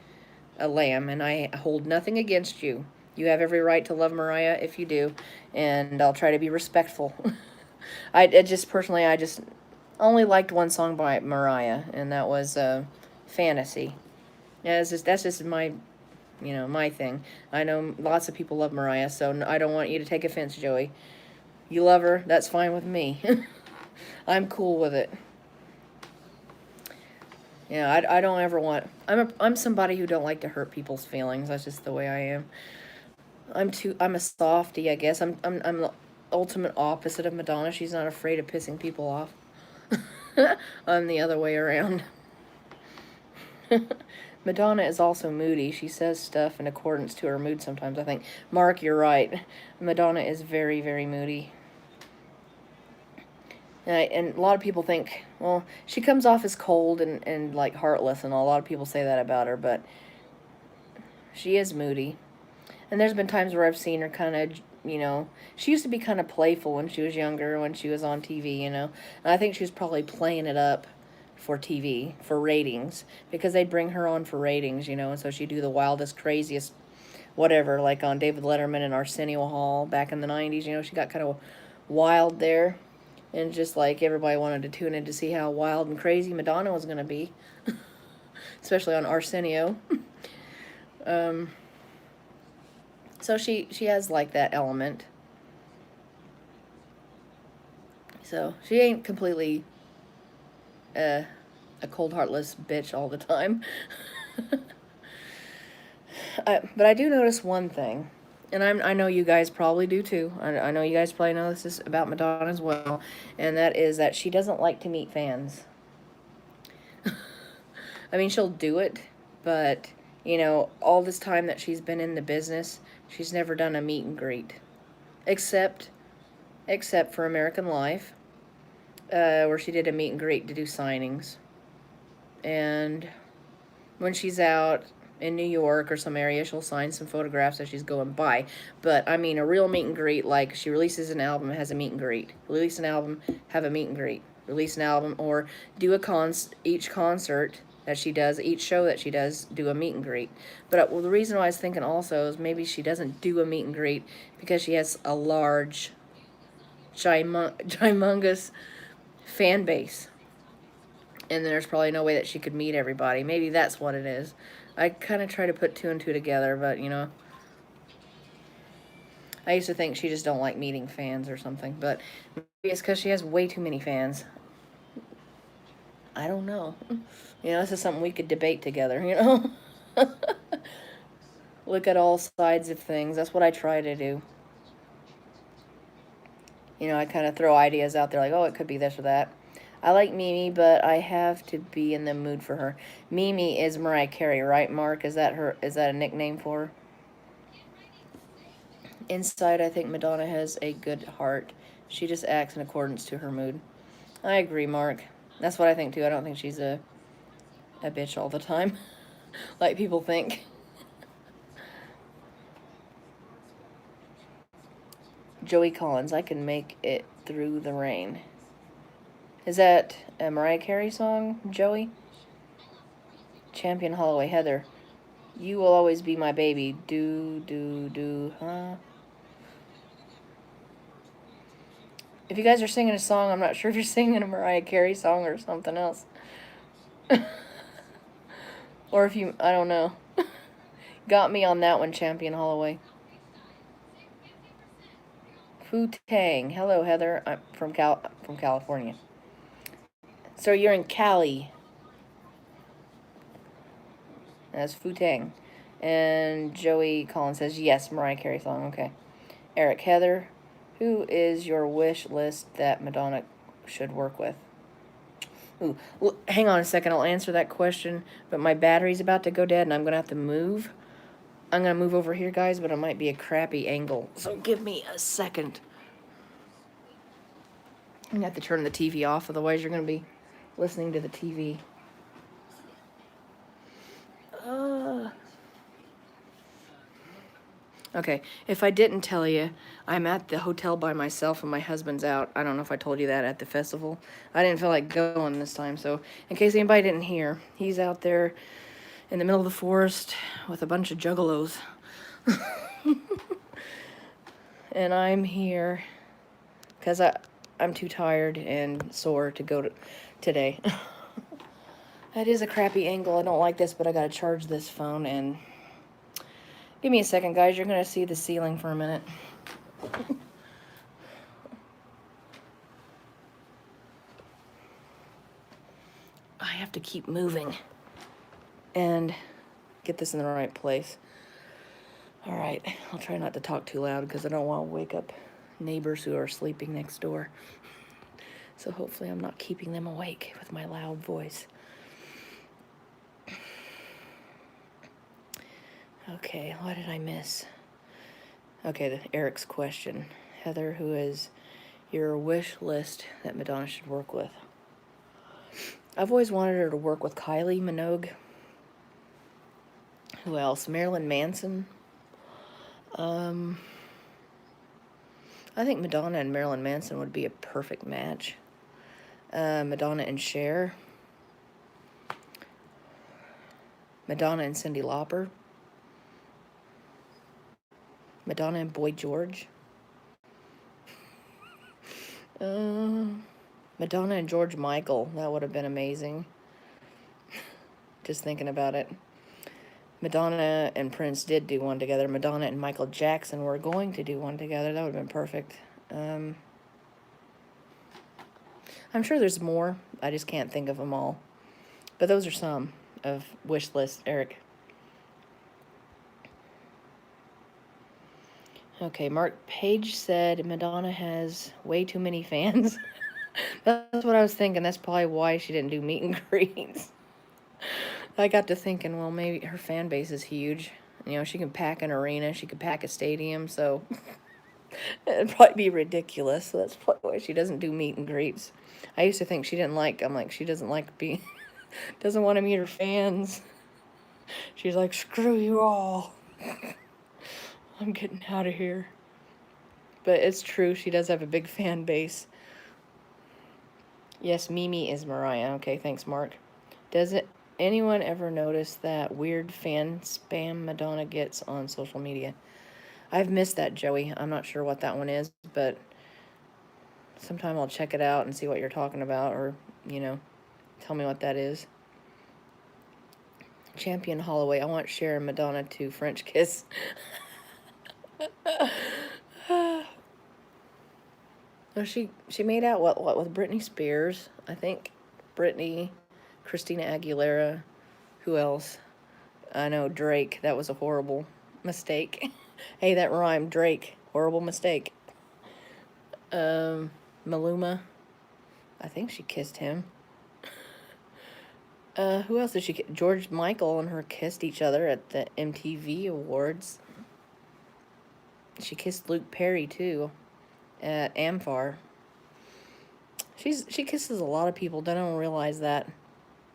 a lamb, and I hold nothing against you. You have every right to love Mariah if you do, and I'll try to be respectful. I just only liked one song by Mariah, and that was Fantasy. Yeah, that's just my, my thing. I know lots of people love Mariah, so I don't want you to take offense, Joey. You love her, that's fine with me. I'm cool with it. Yeah, I don't ever want... I'm somebody who don't like to hurt people's feelings. That's just the way I am. I'm a softie, I guess. I'm the ultimate opposite of Madonna. She's not afraid of pissing people off. I'm the other way around. Madonna is also moody. She says stuff in accordance to her mood sometimes, I think. Mark, you're right. Madonna is very, very moody. And a lot of people think, well, she comes off as cold and like, heartless, and a lot of people say that about her, but she is moody. And there's been times where I've seen her kind of, you know, she used to be kind of playful when she was younger, when she was on TV, you know. And I think she was probably playing it up for TV, for ratings, because they'd bring her on for ratings, you know, and so she'd do the wildest, craziest, whatever, like on David Letterman and Arsenio Hall back in the 90s, you know, she got kind of wild there. And just like everybody wanted to tune in to see how wild and crazy Madonna was going to be, especially on Arsenio. um, so she has like that element. So she ain't completely a cold, heartless bitch all the time. But I do notice one thing, and I know you guys probably do too. I know you guys probably know this is about Madonna as well, and that is that she doesn't like to meet fans. I mean, she'll do it, but, you know, all this time that she's been in the business, she's never done a meet and greet. Except for American Life, where she did a meet and greet to do signings. And when she's out in New York or some area, she'll sign some photographs as she's going by. But, I mean, a real meet and greet, like she releases an album, has a meet and greet. Release an album, have a meet and greet. Release an album, or do each concert that she does, each show that she does, do a meet and greet. But well, the reason why I was thinking also is maybe she doesn't do a meet and greet because she has a large, humongous fan base. And there's probably no way that she could meet everybody. Maybe that's what it is. I kind of try to put two and two together, but, you know, I used to think she just don't like meeting fans or something, but maybe it's because she has way too many fans. I don't know. You know, this is something we could debate together, you know? Look at all sides of things. That's what I try to do. You know, I kind of throw ideas out there like, oh, it could be this or that. I like Mimi, but I have to be in the mood for her. Mimi is Mariah Carey, right, Mark? Is that her? Is that a nickname for her? Inside, I think Madonna has a good heart. She just acts in accordance to her mood. I agree, Mark. That's what I think, too. I don't think she's a bitch all the time, like people think. Joey Collins, I can make it through the rain. Is that a Mariah Carey song, Joey? Champion Holloway, Heather. You will always be my baby. Do, huh? If you guys are singing a song, I'm not sure if you're singing a Mariah Carey song or something else. Or if you, I don't know. Got me on that one, Champion Holloway. Fu Tang. Hello, Heather. I'm from California. So you're in Cali. That's Fu Tang. And Joey Collins says, yes, Mariah Carey song. Okay. Eric, Heather, who is your wish list that Madonna should work with? Ooh, well, hang on a second. I'll answer that question. But my battery's about to go dead, and I'm going to have to move. I'm going to move over here, guys, but it might be a crappy angle. So give me a second. I'm going to have to turn the TV off, otherwise you're going to be listening to the TV. Okay, if I didn't tell you, I'm at the hotel by myself and my husband's out. I don't know if I told you that at the festival. I didn't feel like going this time, so in case anybody didn't hear, he's out there in the middle of the forest with a bunch of juggalos. And I'm here because I'm too tired and sore to go today. That is a crappy angle. I don't like this, but I gotta charge this phone and... Give me a second, guys. You're going to see the ceiling for a minute. I have to keep moving and get this in the right place. All right. I'll try not to talk too loud because I don't want to wake up neighbors who are sleeping next door. So hopefully I'm not keeping them awake with my loud voice. Okay, what did I miss? Okay, Eric's question. Heather, who is your wish list that Madonna should work with? I've always wanted her to work with Kylie Minogue. Who else? Marilyn Manson. I think Madonna and Marilyn Manson would be a perfect match. Madonna and Cher. Madonna and Cyndi Lauper. Madonna and Boy George. Madonna and George Michael. That would have been amazing. Just thinking about it. Madonna and Prince did do one together. Madonna and Michael Jackson were going to do one together. That would have been perfect. I'm sure there's more. I just can't think of them all. But those are some of wish list, Eric. Okay, Mark Page said Madonna has way too many fans. That's what I was thinking. That's probably why she didn't do meet and greets. I got to thinking, well, maybe her fan base is huge. You know, she can pack an arena, she could pack a stadium, so it'd probably be ridiculous. So that's probably why she doesn't do meet and greets. I used to think she didn't like, I'm like, she doesn't like being, doesn't want to meet her fans. She's like, screw you all. I'm getting out of here. But it's true, she does have a big fan base. Yes, Mimi is Mariah. Okay, thanks, Mark. Does anyone ever notice that weird fan spam Madonna gets on social media? I've missed that, Joey. I'm not sure what that one is, but sometime I'll check it out and see what you're talking about, or, you know, tell me what that is. Champion Holloway, I want Cher and Madonna to French kiss. Oh, she made out what with Britney Spears, I think. Britney, Christina Aguilera, who else? I know, Drake. That was a horrible mistake. Hey, that rhymed. Drake. Horrible mistake. Maluma. I think she kissed him. Who else did she kiss? George Michael and her kissed each other at the MTV Awards. She kissed Luke Perry, too, at Amfar. She kisses a lot of people. Don't realize that.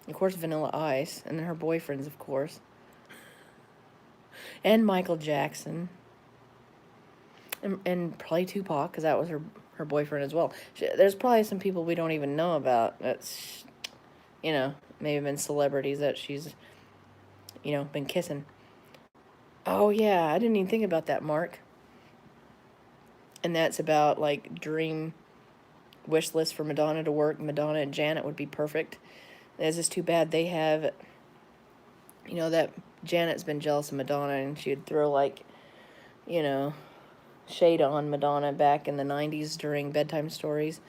Of course, Vanilla Ice, and then her boyfriends, of course. And Michael Jackson. And probably Tupac, because that was her boyfriend as well. There's probably some people we don't even know about. That's, you know, maybe been celebrities that she's, you know, been kissing. Oh, yeah, I didn't even think about that, Mark. And that's about, like, dream wish list for Madonna to work. Madonna and Janet would be perfect. It's just too bad they have, you know, that Janet's been jealous of Madonna, and she'd throw, like, you know, shade on Madonna back in the 90s during bedtime stories.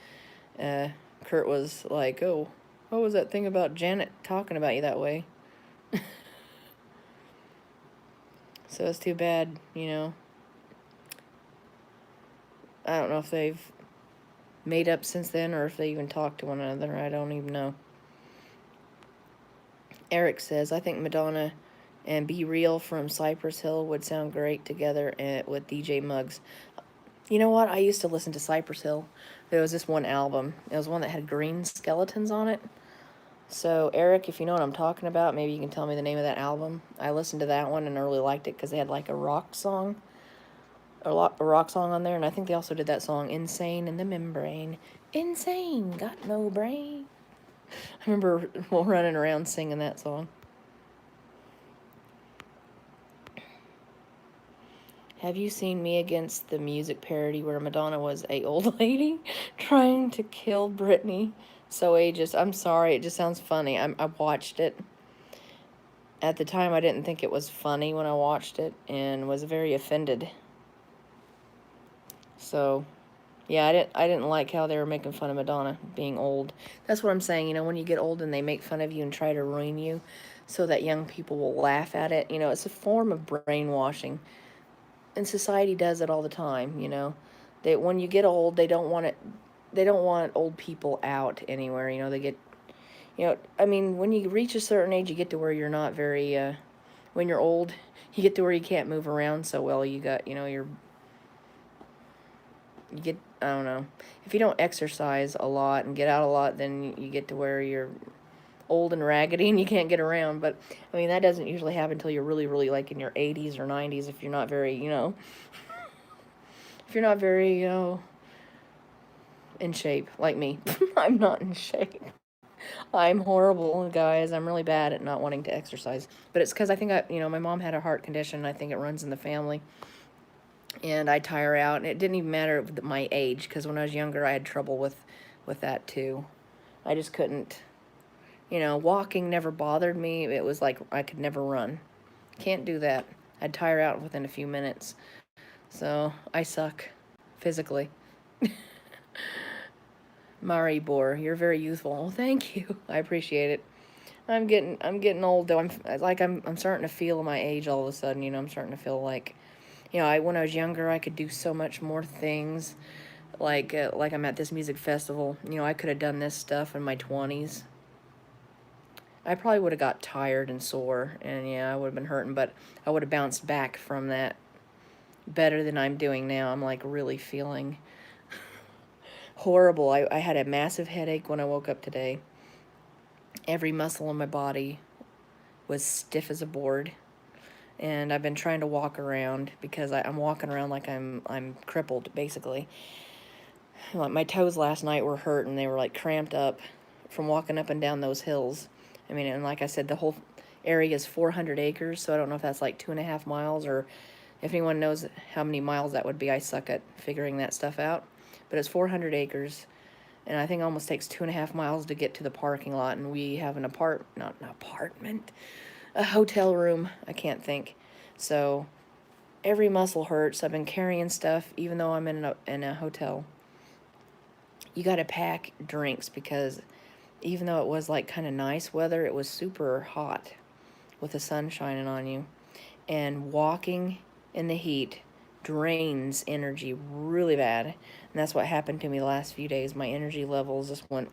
Kurt was like, oh, what was that thing about Janet talking about you that way? So it's too bad, you know. I don't know if they've made up since then or if they even talked to one another. I don't even know. Eric says, I think Madonna and Be Real from Cypress Hill would sound great together with DJ Muggs. You know what? I used to listen to Cypress Hill. There was this one album. It was one that had green skeletons on it. So, Eric, if you know what I'm talking about, maybe you can tell me the name of that album. I listened to that one and I really liked it because they had like a rock song. A rock song on there. And I think they also did that song, Insane in the Membrane. Insane, got no brain. I remember running around singing that song. Have you seen Me Against the Music parody where Madonna was a old lady trying to kill Britney? So ageist. I'm sorry, it just sounds funny. I watched it. At the time, I didn't think it was funny when I watched it and was very offended. So, yeah, I didn't like how they were making fun of Madonna being old. That's what I'm saying, you know, when you get old and they make fun of you and try to ruin you so that young people will laugh at it. You know, it's a form of brainwashing. And society does it all the time, you know. They, when you get old, they don't want old people out anywhere, you know. They get, you know, I mean, when you reach a certain age, you get to where you're not very, when you're old, you get to where you can't move around so well. You got, you know, you get, I don't know, if you don't exercise a lot and get out a lot, then you get to where you're old and raggedy and you can't get around. But, I mean, that doesn't usually happen until you're really, really, like, in your 80s or 90s if you're not very, you know, if you're not very, in shape, like me. I'm not in shape. I'm horrible, guys. I'm really bad at not wanting to exercise. But it's because I think my mom had a heart condition. I think it runs in the family. And I tire out. And it didn't even matter my age, because when I was younger, I had trouble with that too. I just couldn't, walking never bothered me. It was like I could never run. Can't do that. I'd tire out within a few minutes. So I suck physically. Mari Bor, you're very youthful. Oh, thank you. I appreciate it. I'm getting old though. I'm starting to feel my age all of a sudden. I'm starting to feel like, when I was younger, I could do so much more things. Like I'm at this music festival. I could have done this stuff in my 20s. I probably would have got tired and sore, and I would have been hurting, but I would have bounced back from that better than I'm doing now. I'm like really feeling horrible. I had a massive headache when I woke up today. Every muscle in my body was stiff as a board, and I've been trying to walk around because I'm walking around like I'm crippled basically. Like my toes last night were hurt, and they were like cramped up from walking up and down those hills. I mean, and like I said, the whole area is 400 acres, so I don't know if that's like 2.5 miles, or if anyone knows how many miles that would be. I suck at figuring that stuff out. But it's 400 acres, and I think it almost takes 2.5 miles to get to the parking lot, and we have not an apartment, a hotel room, I can't think. So every muscle hurts. I've been carrying stuff, even though I'm in a hotel. You got to pack drinks because even though it was like kind of nice weather, it was super hot with the sun shining on you. And walking in the heat drains energy really bad. And that's what happened to me the last few days. My energy levels just went.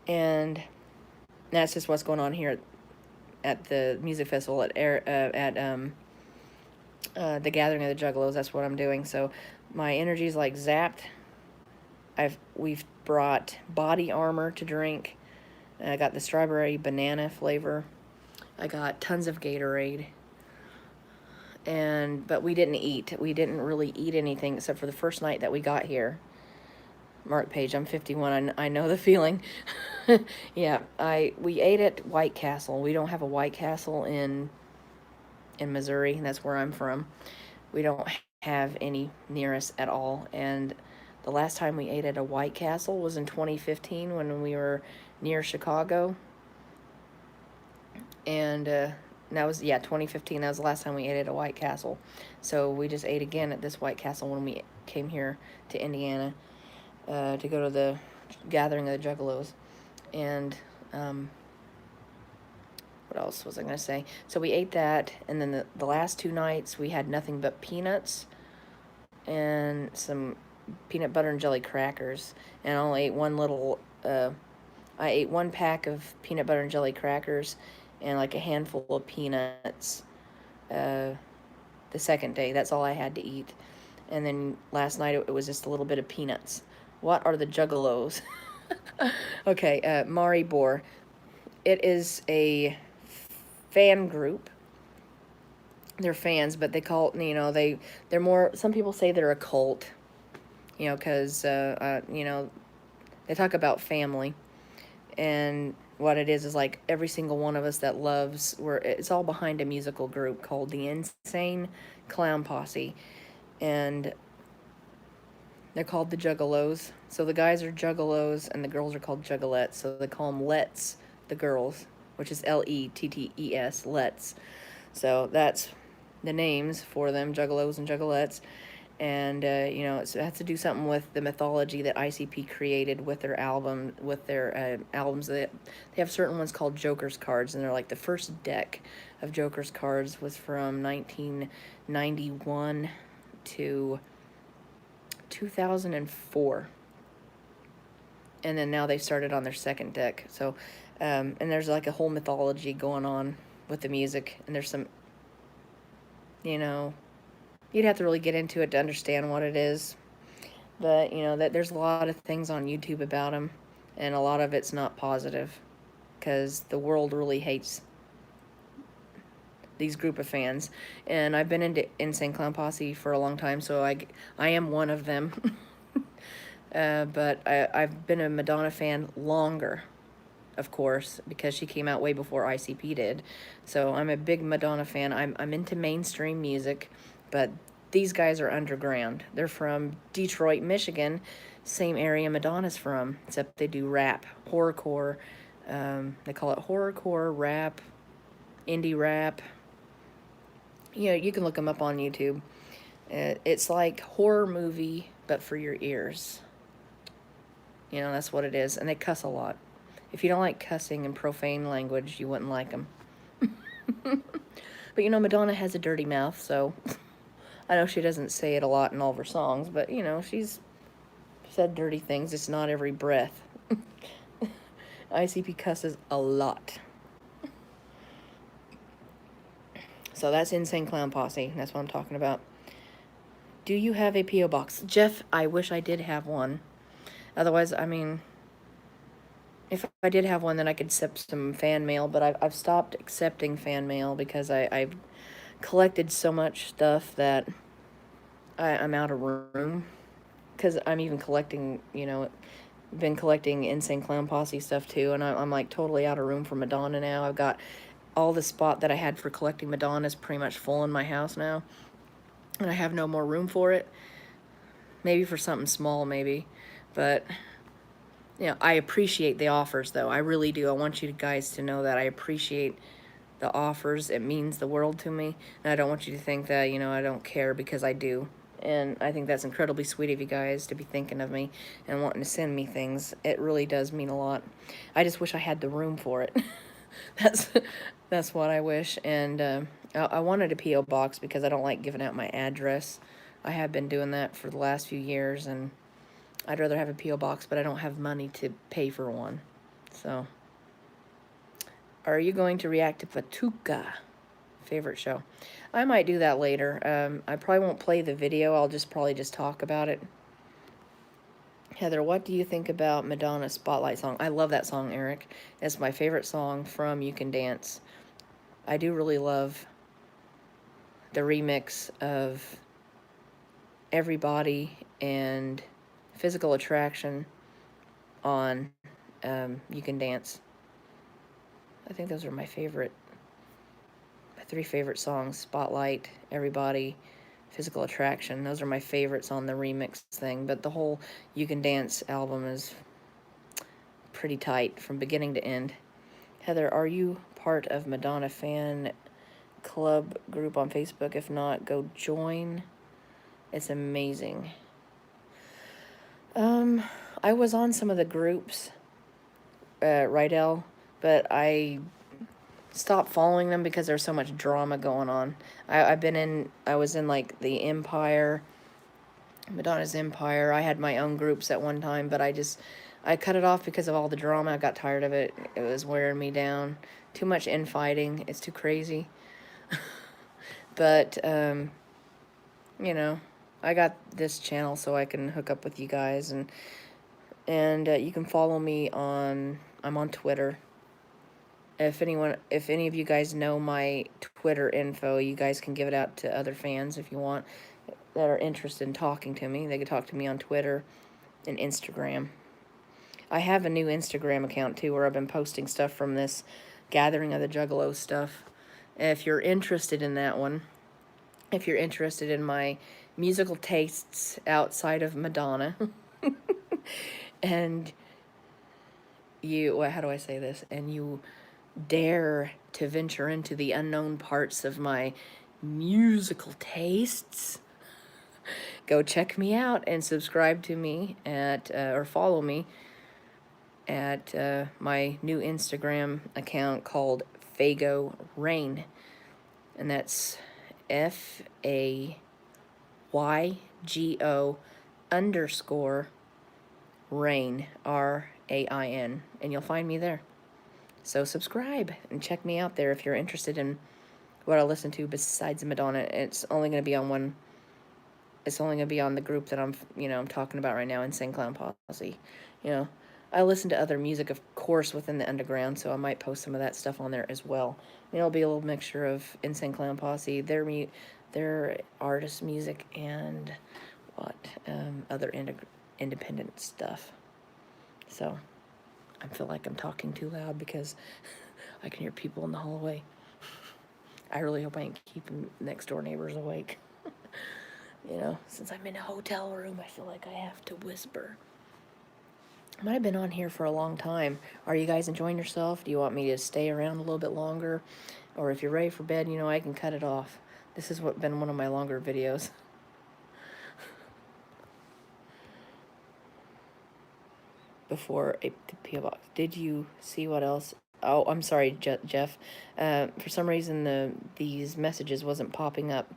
And that's just what's going on here at the music festival at the Gathering of the Juggalos. That's what I'm doing. So my energy's like zapped. We've brought body armor to drink. I got the strawberry banana flavor. I got tons of Gatorade. But we didn't eat. We didn't really eat anything except for the first night that we got here. Mark Page, I'm 51. I know the feeling. Yeah, we ate at White Castle. We don't have a White Castle in Missouri. That's where I'm from. We don't have any near us at all. And the last time we ate at a White Castle was in 2015 when we were near Chicago. And that was, 2015. That was the last time we ate at a White Castle. So we just ate again at this White Castle when we came here to Indiana to go to the Gathering of the Juggalos. And what else was I going to say? So we ate that, and then the last 2 nights we had nothing but peanuts and some peanut butter and jelly crackers. And I only ate I ate 1 pack of peanut butter and jelly crackers and like a handful of peanuts the second day. That's all I had to eat. And then last night it was just a little bit of peanuts. What are the Juggalos? Okay, Mari Bor. It is a fan group. They're fans, but they call they're more, some people say they're a cult, because, they talk about family. And what it is like every single one of us that loves, it's all behind a musical group called the Insane Clown Posse. And they're called the Juggalos. So the guys are Juggalos and the girls are called Juggalettes. So they call them Letts, the girls, which is Letts, Letts. So that's the names for them, Juggalos and Juggalettes. And, it has to do something with the mythology that ICP created with their albums. They have certain ones called Joker's cards, and they're like the first deck of Joker's cards was from 1991 to 2004. And then now they started on their second deck. So, and there's like a whole mythology going on with the music, and there's some, you'd have to really get into it to understand what it is. But, that there's a lot of things on YouTube about them, and a lot of it's not positive, because the world really hates these group of fans, and I've been into Insane Clown Posse for a long time, so I am one of them. But I've been a Madonna fan longer, of course, because she came out way before ICP did. So I'm a big Madonna fan. I'm into mainstream music, but these guys are underground. They're from Detroit, Michigan, same area Madonna's from, except they do rap, horrorcore. They call it horrorcore, rap, indie rap. You know, you can look them up on YouTube. It's like horror movie, but for your ears. You know, that's what it is. And they cuss a lot. If you don't like cussing and profane language, you wouldn't like them. But, you know, Madonna has a dirty mouth, so I know she doesn't say it a lot in all of her songs, but, you know, she's said dirty things. It's not every breath. ICP cusses a lot. So that's Insane Clown Posse. That's what I'm talking about. Do you have a P.O. box? Jeff, I wish I did have one. Otherwise, I mean, if I did have one, then I could accept some fan mail, but I've stopped accepting fan mail because I've collected so much stuff that I'm out of room. Because I'm even collecting, you know, been collecting Insane Clown Posse stuff too, and I'm like totally out of room for Madonna now. I've got all the spot that I had for collecting Madonna is pretty much full in my house now, and I have no more room for it. Maybe for something small, maybe, but you know, I appreciate the offers though. I really do. I want you guys to know that I appreciate the offers. It means the world to me, and I don't want you to think that, you know, I don't care, because I do. And I think that's incredibly sweet of you guys to be thinking of me and wanting to send me things. It really does mean a lot. I just wish I had the room for it. that's that's what I wish. And I wanted a P.O. box because I don't like giving out my address. I have been doing that for the last few years, and I'd rather have a P.O. box, but I don't have money to pay for one. So, are you going to react to Patuca? Favorite show? I might do that later. I probably won't play the video. I'll probably just talk about it. Heather, what do you think about Madonna's Spotlight song? I love that song, Eric. It's my favorite song from You Can Dance. I do really love the remix of Everybody and Physical Attraction on You Can Dance. I think those are my three favorite songs: Spotlight, Everybody, Physical Attraction. Those are my favorites on the remix thing, but the whole You Can Dance album is pretty tight from beginning to end. Heather, are you part of Madonna fan club group on Facebook? If not, go join. It's amazing. I was on some of the groups, Rydell, but I stopped following them because there's so much drama going on. I was in like the Empire, Madonna's Empire. I had my own groups at one time, but I cut it off because of all the drama. I got tired of it. It was wearing me down. Too much infighting. It's too crazy. But, you know, I got this channel so I can hook up with you guys, and you can follow me I'm on Twitter. If any of you guys know my Twitter info, you guys can give it out to other fans if you want, that are interested in talking to me. They can talk to me on Twitter and Instagram. I have a new Instagram account too, where I've been posting stuff from this Gathering of the Juggalo stuff. If you're interested in that one, if you're interested in my musical tastes outside of Madonna, and how do I say this? And you dare to venture into the unknown parts of my musical tastes, go check me out and subscribe to me or follow me at my new Instagram account called Fago Rain, and that's FAYGO_Rain, RAIN, and you'll find me there. So subscribe and check me out there if you're interested in what I listen to besides Madonna. It's only going to be on one. It's only going to be on the group that I'm talking about right now, Insane Clown Posse. You know, I listen to other music, of course, within the underground, so I might post some of that stuff on there as well. It'll be a little mixture of Insane Clown Posse, their artist music, and other independent stuff. So I feel like I'm talking too loud because I can hear people in the hallway. I really hope I ain't keeping next door neighbors awake. You know, since I'm in a hotel room, I feel like I have to whisper. I might have been on here for a long time. Are you guys enjoying yourself? Do you want me to stay around a little bit longer? Or if you're ready for bed, you know, I can cut it off. This has been one of my longer videos. Before the P.O. Box. Did you see what else? Oh, I'm sorry, Jeff. For some reason, these messages wasn't popping up,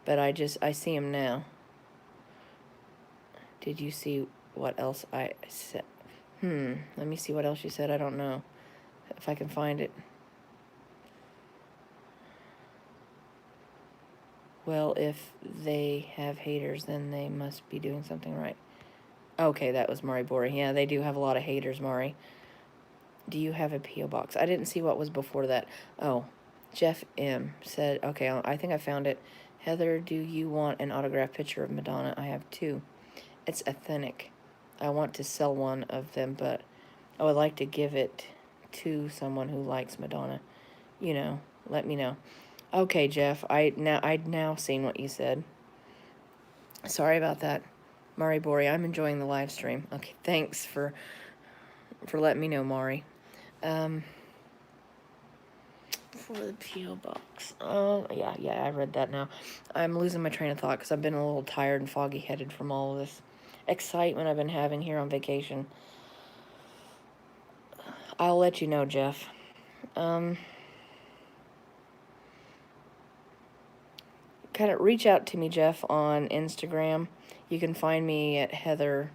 but I see them now. Did you see what else I said? Let me see what else you said. I don't know if I can find it. Well, if they have haters, then they must be doing something right. Okay, that was Mari Bori. Yeah, they do have a lot of haters, Mari. Do you have a P.O. box? I didn't see what was before that. Oh, Jeff M. said, okay, I think I found it. Heather, do you want an autographed picture of Madonna? I have two. It's authentic. I want to sell one of them, but I would like to give it to someone who likes Madonna. You know, let me know. Okay, Jeff, I'd now seen what you said. Sorry about that. Mari Bori, I'm enjoying the live stream. Okay, thanks for letting me know, Mari. For the P.O. box. Yeah, I read that now. I'm losing my train of thought because I've been a little tired and foggy-headed from all of this excitement I've been having here on vacation. I'll let you know, Jeff. Kind of reach out to me, Jeff, on Instagram. You can find me at Heather.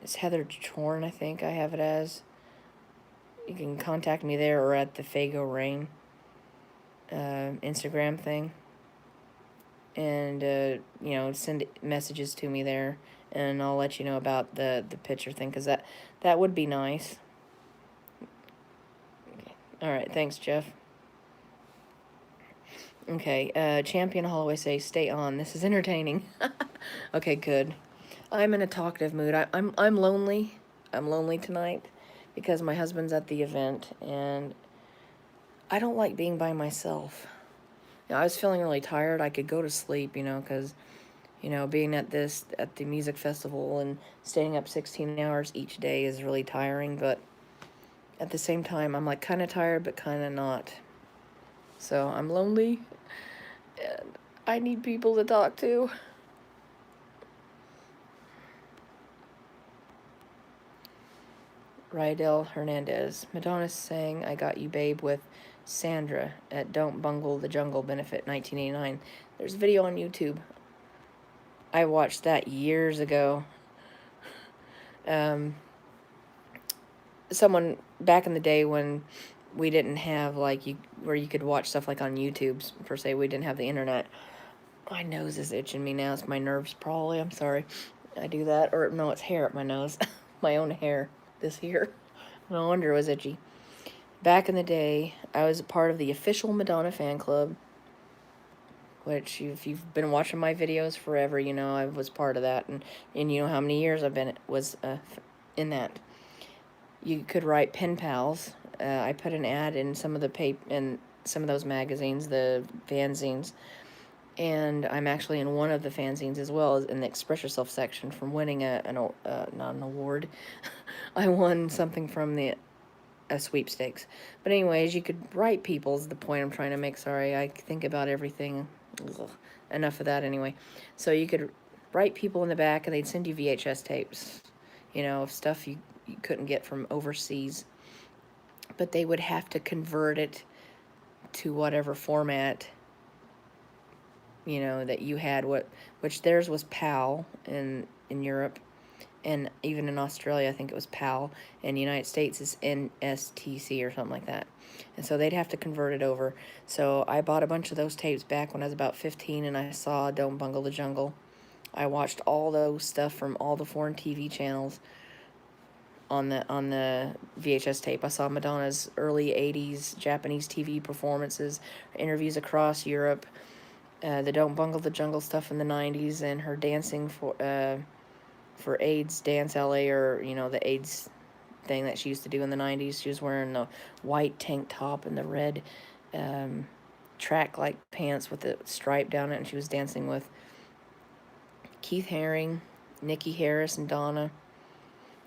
It's Heather Chorn, I think I have it as. You can contact me there or at the Fago Rain Instagram thing. And, you know, send messages to me there. And I'll let you know about the picture thing, because that would be nice. Okay. All right, thanks, Jeff. Okay, Champion Holloway says, stay on. This is entertaining. Okay, good. I'm in a talkative mood. I'm lonely. I'm lonely tonight because my husband's at the event, and I don't like being by myself. You know, I was feeling really tired. I could go to sleep, you know, because, you know, being at the music festival and staying up 16 hours each day is really tiring, but at the same time, I'm like kind of tired, but kind of not. So I'm lonely, and I need people to talk to. Rydell Hernandez. Madonna's sang I Got You Babe with Sandra at Don't Bungle the Jungle Benefit 1989. There's a video on YouTube. I watched that years ago. Someone back in the day when we didn't have like where you could watch stuff like on YouTube per se. We didn't have the internet. My nose is itching me now. It's my nerves probably. I'm sorry. I do that. Or no, it's hair up my nose. My own hair. This here. No wonder it was itchy. Back in the day, I was a part of the official Madonna fan club, which if you've been watching my videos forever, you know I was part of that, and you know how many years I've been in that. You could write pen pals. I put an ad in some of those magazines, the fanzines, and I'm actually in one of the fanzines as well as in the Express Yourself section from winning not an award. I won something from a sweepstakes. But anyways, you could write people is the point I'm trying to make. Sorry, I think about everything. Ugh. Enough of that anyway. So you could write people in the back and they'd send you VHS tapes, you know, of stuff you couldn't get from overseas. But they would have to convert it to whatever format, you know, that you had, which theirs was PAL in Europe, and even in Australia I think it was PAL, and the United States is NSTC or something like that. And so they'd have to convert it over. So I bought a bunch of those tapes back when I was about 15, and I saw Don't Bungle the Jungle. I watched all those stuff from all the foreign TV channels on the VHS tape. I saw Madonna's early 80s Japanese TV performances, interviews across Europe, the Don't Bungle the Jungle stuff in the 90s, and her dancing for AIDS Dance LA, or, you know, the AIDS thing that she used to do in the 90s. She was wearing the white tank top and the red track-like pants with the stripe down it, and she was dancing with Keith Haring, Nikki Harris, and Donna,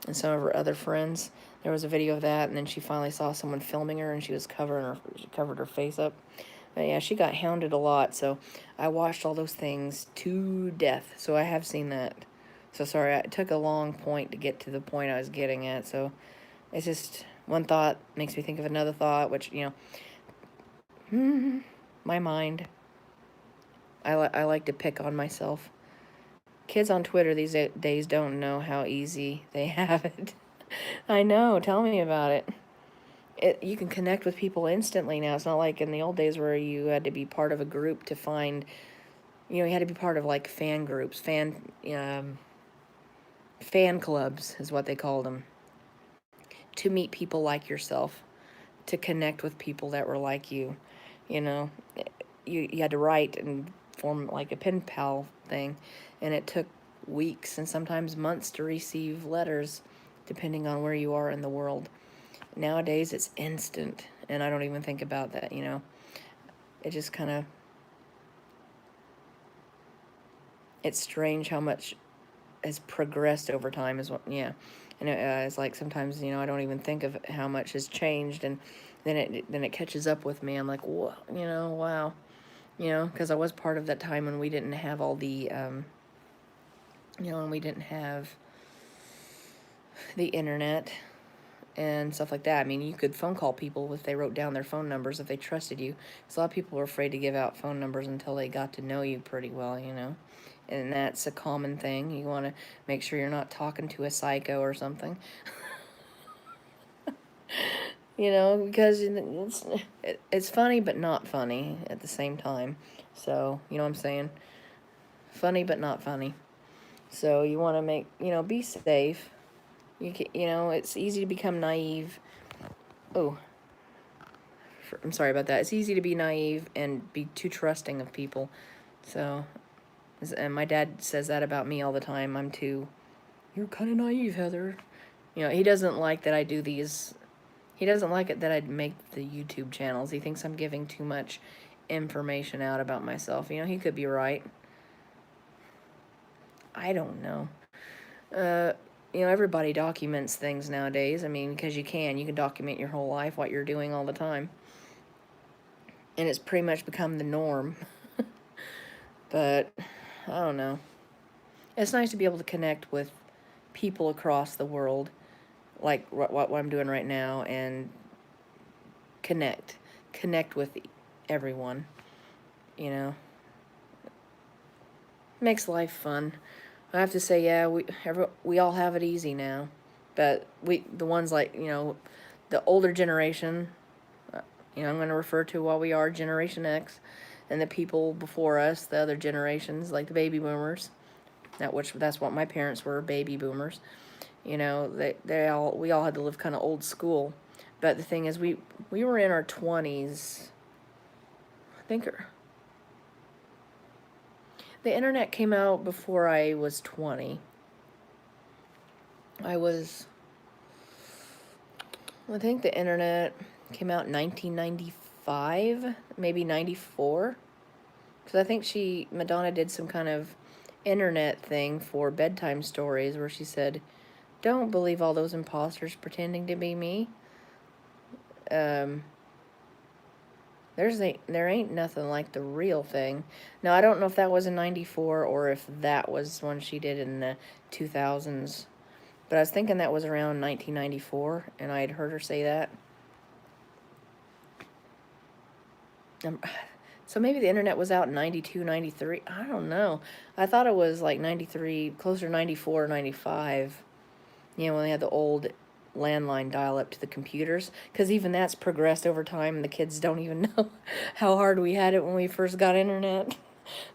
and some of her other friends. There was a video of that, and then she finally saw someone filming her, and she covered her face up. But yeah, she got hounded a lot, so I watched all those things to death. So I have seen that. So sorry, it took a long point to get to the point I was getting at. So it's just one thought makes me think of another thought, which, you know, my mind. I like to pick on myself. Kids on Twitter these days don't know how easy they have it. I know, tell me about it. You can connect with people instantly now. It's not like in the old days where you had to be part of a group to find, you know, you had to be part of like fan groups, fan clubs is what they called them, to meet people like yourself, to connect with people that were like you. You know, you had to write and form like a pen pal thing, and it took weeks and sometimes months to receive letters, depending on where you are in the world. Nowadays, it's instant, and I don't even think about that, you know. It just kind of... It's strange how much has progressed over time, is what, yeah. And it's like sometimes, you know, I don't even think of how much has changed, and then it catches up with me. I'm like, whoa, you know, wow. You know, because I was part of that time when we didn't have all the, you know, and we didn't have the internet and stuff like that. I mean, you could phone call people if they wrote down their phone numbers, if they trusted you. Because a lot of people were afraid to give out phone numbers until they got to know you pretty well, you know. And that's a common thing. You want to make sure you're not talking to a psycho or something. You know, because it's funny but not funny at the same time. So, you know what I'm saying? Funny but not funny. So you want to make, you know, be safe. You know, it's easy to become naive. Oh, I'm sorry about that. It's easy to be naive and be too trusting of people. So, and my dad says that about me all the time. You're kind of naive, Heather. You know, he doesn't like that I do these. He doesn't like it that I make the YouTube channels. He thinks I'm giving too much information out about myself. You know, he could be right. I don't know. You know, everybody documents things nowadays. I mean, because you can document your whole life, what you're doing all the time. And it's pretty much become the norm. But, I don't know. It's nice to be able to connect with people across the world, like what I'm doing right now, and connect with everyone, you know. Makes life fun. I have to say, yeah, we all have it easy now, but the ones like, you know, the older generation, you know, I'm going to refer to while we are Generation X, and the people before us, the other generations, like the baby boomers, that's what my parents were, baby boomers. You know, we all had to live kind of old school. But the thing is, we were in our 20s. I think the internet came out before I was 20. I think the internet came out in 1995, maybe 94. Because I think Madonna did some kind of internet thing for bedtime stories where she said, "Don't believe all those imposters pretending to be me. There ain't nothing like the real thing." Now, I don't know if that was in 94 or if that was one she did in the 2000s. But I was thinking that was around 1994, and I had heard her say that. So maybe the internet was out in 92, 93. I don't know. I thought it was like 93, closer to 94, 95. You know, when they had the old landline dial-up to the computers. Because even that's progressed over time, and the kids don't even know how hard we had it when we first got internet.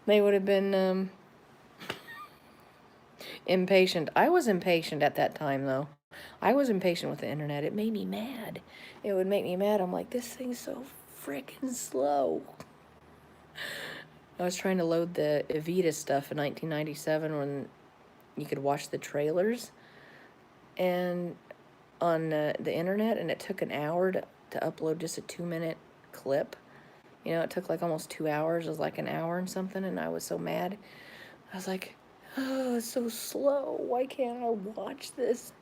They would have been impatient. I was impatient at that time, though. I was impatient with the internet. It made me mad. It would make me mad. I'm like, this thing's so freaking slow. I was trying to load the Evita stuff in 1997 when you could watch the trailers and on the internet, and it took an hour to upload just a 2-minute clip. You know, it took like almost 2 hours. It was like an hour and something, and I was so mad. I was like, oh, it's so slow. Why can't I watch this?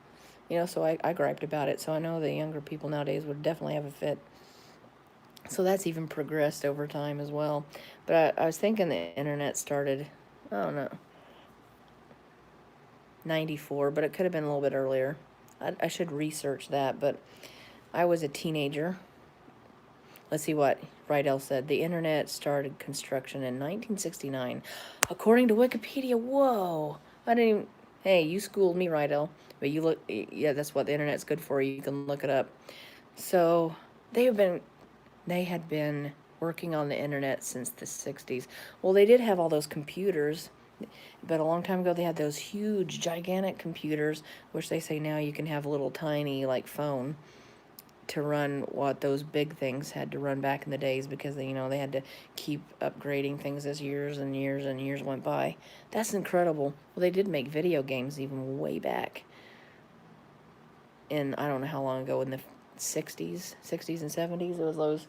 You know, so I griped about it. So I know the younger people nowadays would definitely have a fit. So that's even progressed over time as well. But I was thinking the internet started, I don't know, 94, but it could have been a little bit earlier. I should research that, but I was a teenager. Let's see what Rydell said. The internet started construction in 1969. According to Wikipedia, whoa. I didn't even, hey, you schooled me, Rydell. But you look, yeah, that's what the internet's good for. You can look it up. So they had been working on the internet since the 60s. Well, they did have all those computers, but a long time ago they had those huge, gigantic computers, which they say now you can have a little tiny, like, phone to run what those big things had to run back in the days, because they, you know, they had to keep upgrading things as years and years and years went by. That's incredible. Well, they did make video games even way back in, I don't know how long ago, in the 60s and 70s. It was those,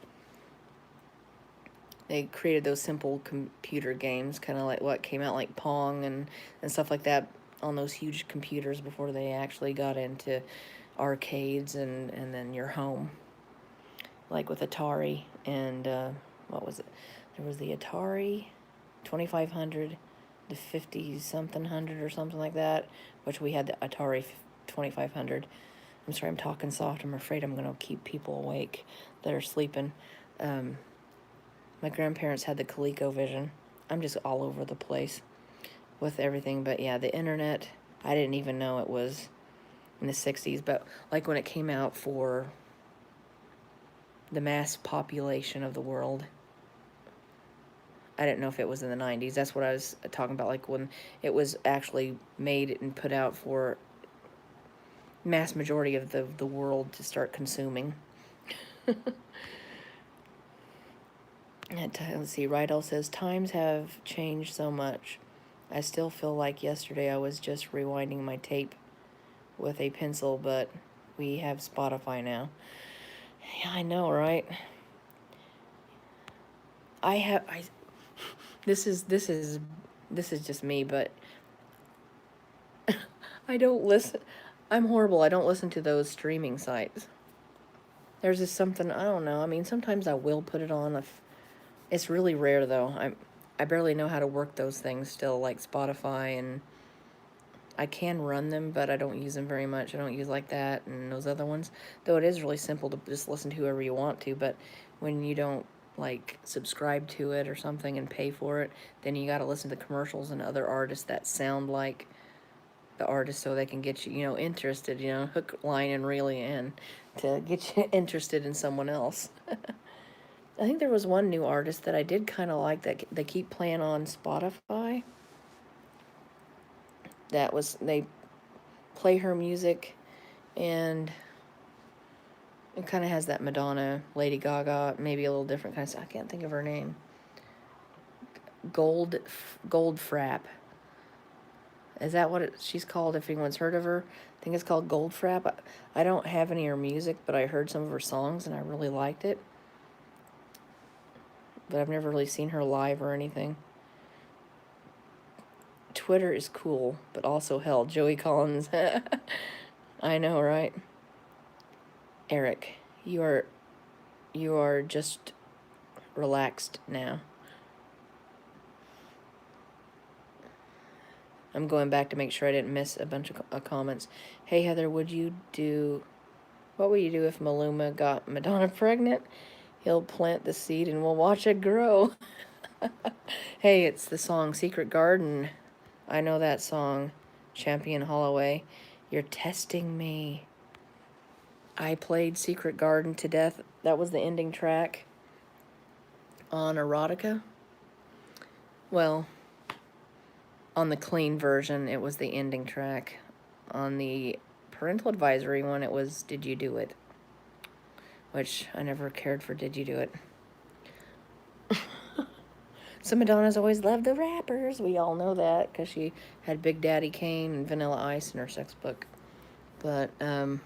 they created those simple computer games, kind of like what came out, like Pong and stuff like that, on those huge computers before they actually got into arcades and then your home, like with Atari and what was it? There was the Atari 2500, the 50 something hundred or something like that, which we had the Atari 2500. I'm sorry, I'm talking soft. I'm afraid I'm gonna keep people awake that are sleeping. My grandparents had the ColecoVision. I'm just all over the place with everything, but yeah, the internet, I didn't even know it was in the 60s, but like when it came out for the mass population of the world, I didn't know if it was in the 90s. That's what I was talking about, like when it was actually made and put out for mass majority of the world to start consuming. Let's see, Rydell says, times have changed so much. I still feel like yesterday I was just rewinding my tape with a pencil, but we have Spotify now. Yeah, I know, right? This is just me, but I don't listen. I'm horrible. I don't listen to those streaming sites. There's just something, I don't know. I mean, sometimes I will put it on. It's really rare, though. I barely know how to work those things still, like Spotify, and I can run them, but I don't use them very much. I don't use like that and those other ones. Though it is really simple to just listen to whoever you want to, but when you don't, like, subscribe to it or something and pay for it, then you gotta listen to the commercials and other artists that sound like the artist so they can get you, you know, interested, you know, hook, line, and reel you in to get you interested in someone else. I think there was one new artist that I did kind of like that they keep playing on Spotify. That was, they play her music, and it kind of has that Madonna, Lady Gaga, maybe a little different kind of stuff. I can't think of her name. Goldfrapp. Is that what she's called? If anyone's heard of her, I think it's called Goldfrapp. I don't have any of her music, but I heard some of her songs and I really liked it. But I've never really seen her live or anything. Twitter is cool, but also hell. Joey Collins. I know, right? Eric, you are just relaxed now. I'm going back to make sure I didn't miss a bunch of comments. Hey, Heather, what would you do if Maluma got Madonna pregnant? He'll plant the seed and we'll watch it grow. Hey, it's the song Secret Garden. I know that song. Champion Holloway. You're testing me. I played Secret Garden to death. That was the ending track on Erotica. Well, on the clean version, it was the ending track. On the parental advisory when it was Did You Do It? Which I never cared for Did You Do It. So Madonna's always loved the rappers. We all know that because she had Big Daddy Kane and Vanilla Ice in her sex book. But, and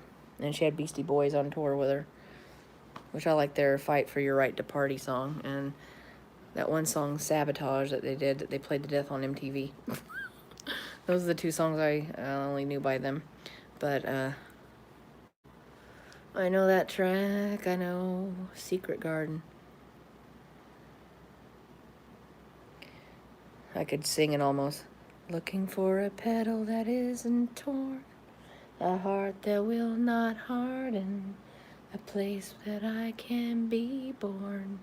she had Beastie Boys on tour with her, which I like their Fight for Your Right to Party song. And that one song, Sabotage, that they did, that they played to death on MTV. Those are the two songs I only knew by them. But, I know that track. I know Secret Garden. I could sing it almost. Looking for a petal that isn't torn, a heart that will not harden, a place that I can be born.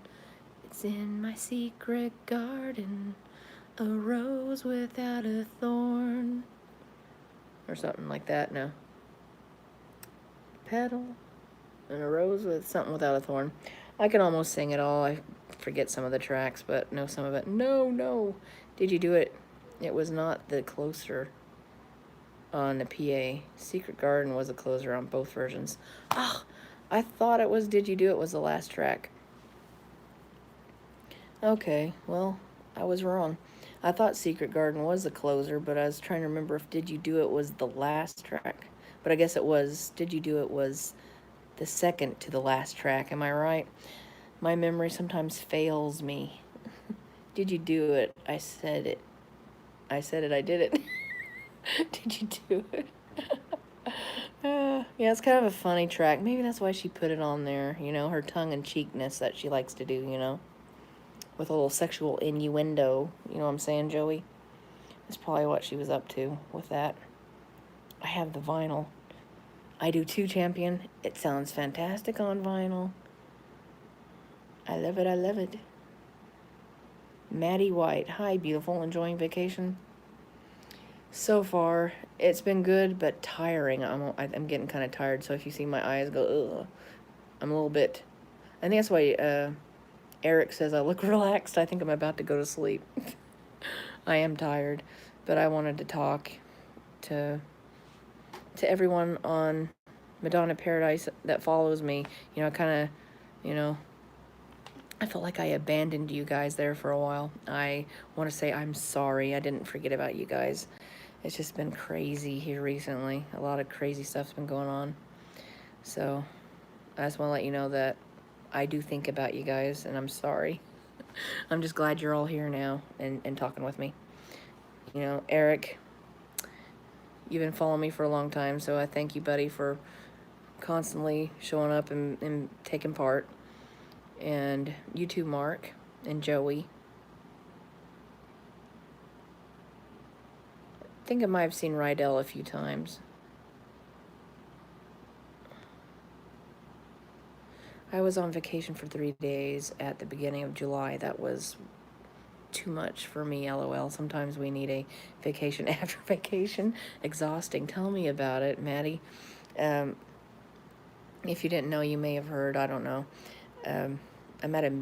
It's in my secret garden, a rose without a thorn. Or something like that, no. Petal and a rose with something without a thorn. I can almost sing it all. I forget some of the tracks, but know some of it. No. Did You Do It? It was not the closer on the PA. Secret Garden was a closer on both versions. Oh, I thought it was Did You Do It was the last track. Okay, well, I was wrong. I thought Secret Garden was the closer, but I was trying to remember if Did You Do It was the last track. But I guess it was. Did You Do It was the second to the last track. Am I right? My memory sometimes fails me. Did you do it? I said it. I did it. Did you do it? Yeah, it's kind of a funny track. Maybe that's why she put it on there. You know, her tongue-in-cheekness that she likes to do, you know. With a little sexual innuendo. You know what I'm saying, Joey? That's probably what she was up to with that. I have the vinyl. I do too, champion. It sounds fantastic on vinyl. I love it, I love it. Maddie White. Hi, beautiful. Enjoying vacation? So far, it's been good, but tiring. I'm getting kind of tired, so if you see my eyes go, ugh, I'm a little bit... I think that's why Eric says I look relaxed. I think I'm about to go to sleep. I am tired, but I wanted to talk to everyone on Madonna Paradise that follows me. You know, kind of, you know, I felt like I abandoned you guys there for a while. I want to say I'm sorry. I didn't forget about you guys. It's just been crazy here recently. A lot of crazy stuff's been going on. So I just want to let you know that I do think about you guys, and I'm sorry. I'm just glad you're all here now and talking with me. You know, Eric, you've been following me for a long time, so I thank you, buddy, for constantly showing up and taking part. And you too, Mark and Joey. I think I might have seen Rydell a few times. I was on vacation for 3 days at the beginning of July. That was too much for me, LOL. Sometimes we need a vacation after vacation. Exhausting. Tell me about it, Maddie. If you didn't know, you may have heard. I don't know. I'm at a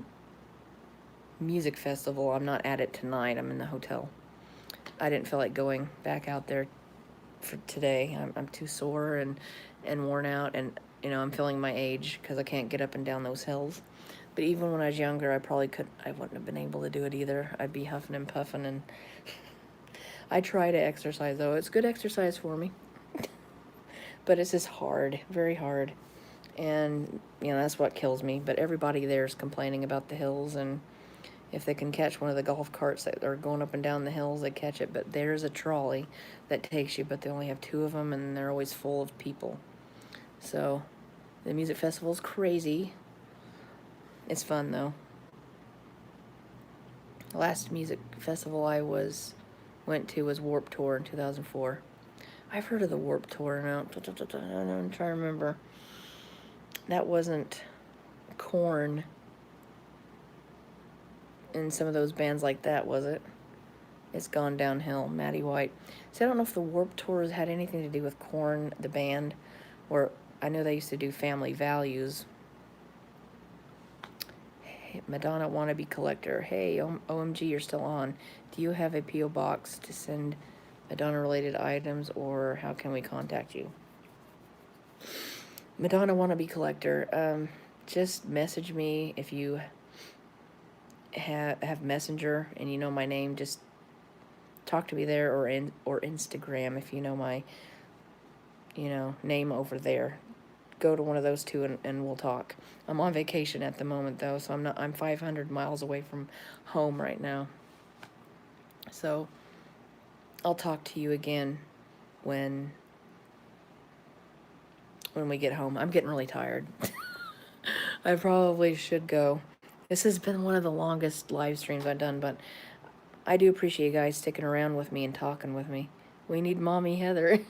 music festival. I'm not at it tonight. I'm in the hotel. I didn't feel like going back out there for today. I'm too sore and worn out, and you know, I'm feeling my age because I can't get up and down those hills. But even when I was younger, I wouldn't have been able to do it either. I'd be huffing and puffing, and I try to exercise, though. It's good exercise for me. But it's just hard, very hard. And, you know, that's what kills me. But everybody there is complaining about the hills, and if they can catch one of the golf carts that are going up and down the hills, they catch it. But there's a trolley that takes you, but they only have 2 of them, and they're always full of people. So the music festival's crazy. It's fun, though. The last music festival I went to was Warped Tour in 2004. I've heard of the Warped Tour now. I'm trying to remember. That wasn't Korn and some of those bands like that, was it? It's gone downhill. Maddie White. See, I don't know if the Warped Tour has had anything to do with Korn, the band, or I know they used to do Family Values. Hey, Madonna Wannabe Collector. Hey, OMG, you're still on. Do you have a P.O. box to send Madonna-related items, or how can we contact you? Madonna Wannabe Collector. Just message me if you have Messenger and you know my name. Just talk to me there, or Instagram if you know my name over there. Go to one of those two and we'll talk. I'm on vacation at the moment though, so I'm 500 miles away from home right now. So I'll talk to you again when we get home. I'm getting really tired. I probably should go. This has been one of the longest live streams I've done, but I do appreciate you guys sticking around with me and talking with me. We need Mommy Heather.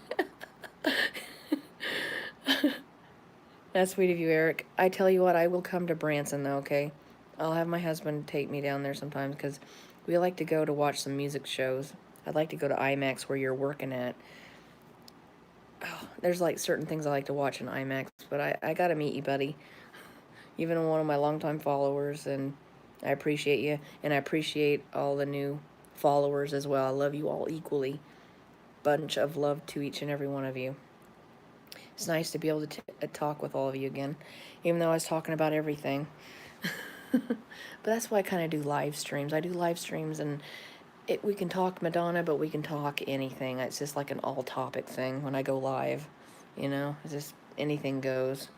That's sweet of you, Eric. I tell you what, I will come to Branson, though, okay? I'll have my husband take me down there sometimes, because we like to go to watch some music shows. I'd like to go to IMAX where you're working at. Oh, there's, like, certain things I like to watch in IMAX, but I gotta meet you, buddy. Even one of my longtime followers, and I appreciate you, and I appreciate all the new followers as well. I love you all equally. Bunch of love to each and every one of you. It's nice to be able to talk with all of you again, even though I was talking about everything. But that's why I kind of do live streams. I do live streams, and we can talk Madonna, but we can talk anything. It's just like an all-topic thing when I go live. It's just anything goes.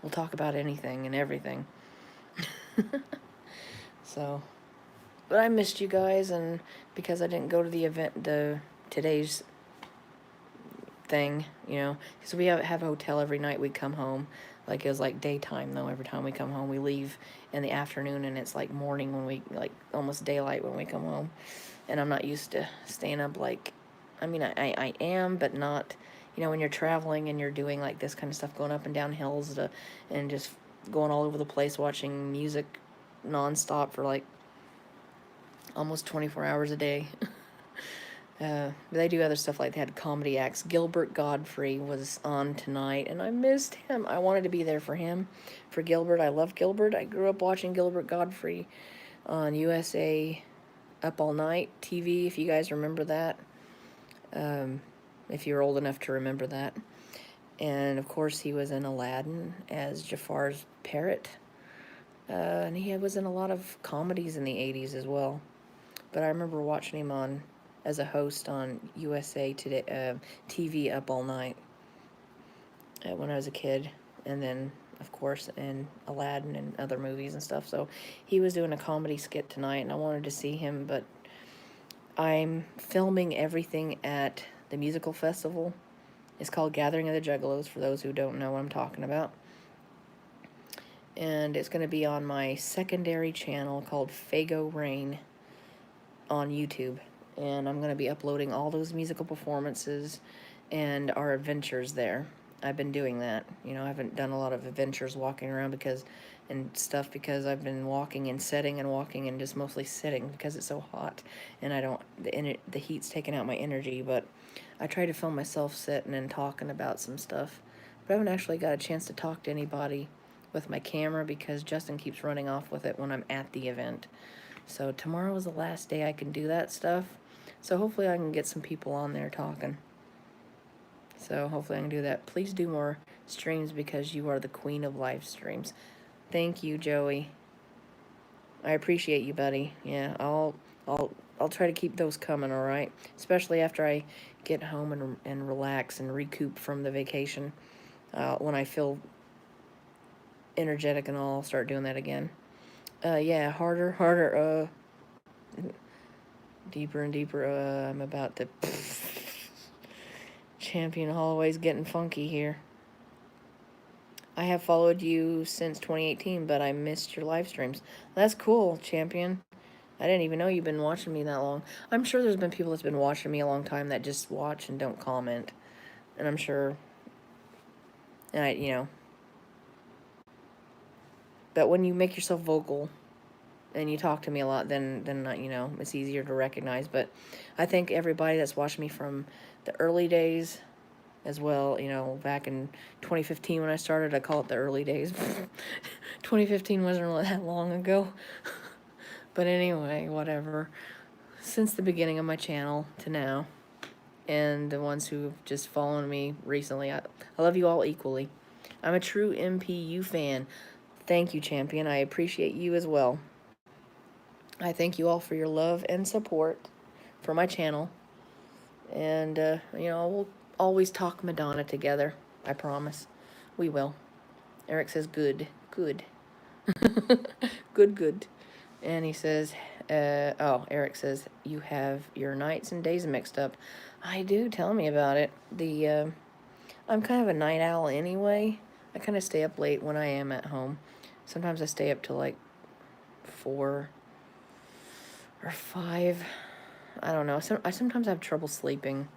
We'll talk about anything and everything. So, but I missed you guys, and because I didn't go to the event, today's thing, because we have a hotel every night we come home. Like, it was like daytime though. Every time we come home, we leave in the afternoon, and it's like morning when we, like, almost daylight when we come home. And I'm not used to staying up, like, I mean, I am, but not, when you're traveling and you're doing like this kind of stuff, going up and down hills and just going all over the place, watching music nonstop for like almost 24 hours a day. They do other stuff, like they had comedy acts. Gilbert Godfrey was on tonight, and I missed him. I wanted to be there for him, for Gilbert. I love Gilbert. I grew up watching Gilbert Godfrey on USA Up All Night TV, if you guys remember that. If you're old enough to remember that. And, of course, he was in Aladdin as Jafar's parrot. And he was in a lot of comedies in the 80s as well. But I remember watching him as a host on USA Today TV Up All Night when I was a kid, and then of course in Aladdin and other movies and stuff. So he was doing a comedy skit tonight, and I wanted to see him, but I'm filming everything at the musical festival. It's called Gathering of the Juggalos, for those who don't know what I'm talking about. And it's going to be on my secondary channel called Fago Rain on YouTube. And I'm going to be uploading all those musical performances and our adventures there. I've been doing that. I haven't done a lot of adventures walking around because I've been walking and sitting and walking and just mostly sitting because it's so hot. And the heat's taking out my energy, but I try to film myself sitting and talking about some stuff. But I haven't actually got a chance to talk to anybody with my camera because Justin keeps running off with it when I'm at the event. So tomorrow is the last day I can do that stuff. So hopefully I can get some people on there talking. So hopefully I can do that. Please do more streams because you are the queen of live streams. Thank you, Joey. I appreciate you, buddy. Yeah, I'll try to keep those coming, all right? Especially after I get home and relax and recoup from the vacation. When I feel energetic and all, I'll start doing that again. Yeah, harder, deeper and deeper. I'm about to... Champion Holloway's getting funky here. I have followed you since 2018, but I missed your live streams. That's cool, Champion. I didn't even know you've been watching me that long. I'm sure there's been people that's been watching me a long time that just watch and don't comment. And I'm sure... But when you make yourself vocal and you talk to me a lot, then it's easier to recognize. But I think everybody that's watched me from the early days as well, back in 2015 when I started, I call it the early days. 2015 wasn't really that long ago. But anyway, whatever. Since the beginning of my channel to now, and the ones who've just followed me recently, I love you all equally. I'm a true MPU fan. Thank you, champion. I appreciate you as well. I thank you all for your love and support for my channel. And, we'll always talk Madonna together. I promise. We will. Eric says, good, good. Good, good. And he says, Eric says, you have your nights and days mixed up. I do. Tell me about it. I'm kind of a night owl anyway. I kind of stay up late when I am at home. Sometimes I stay up till like 4 or 5. I don't know. I sometimes have trouble sleeping.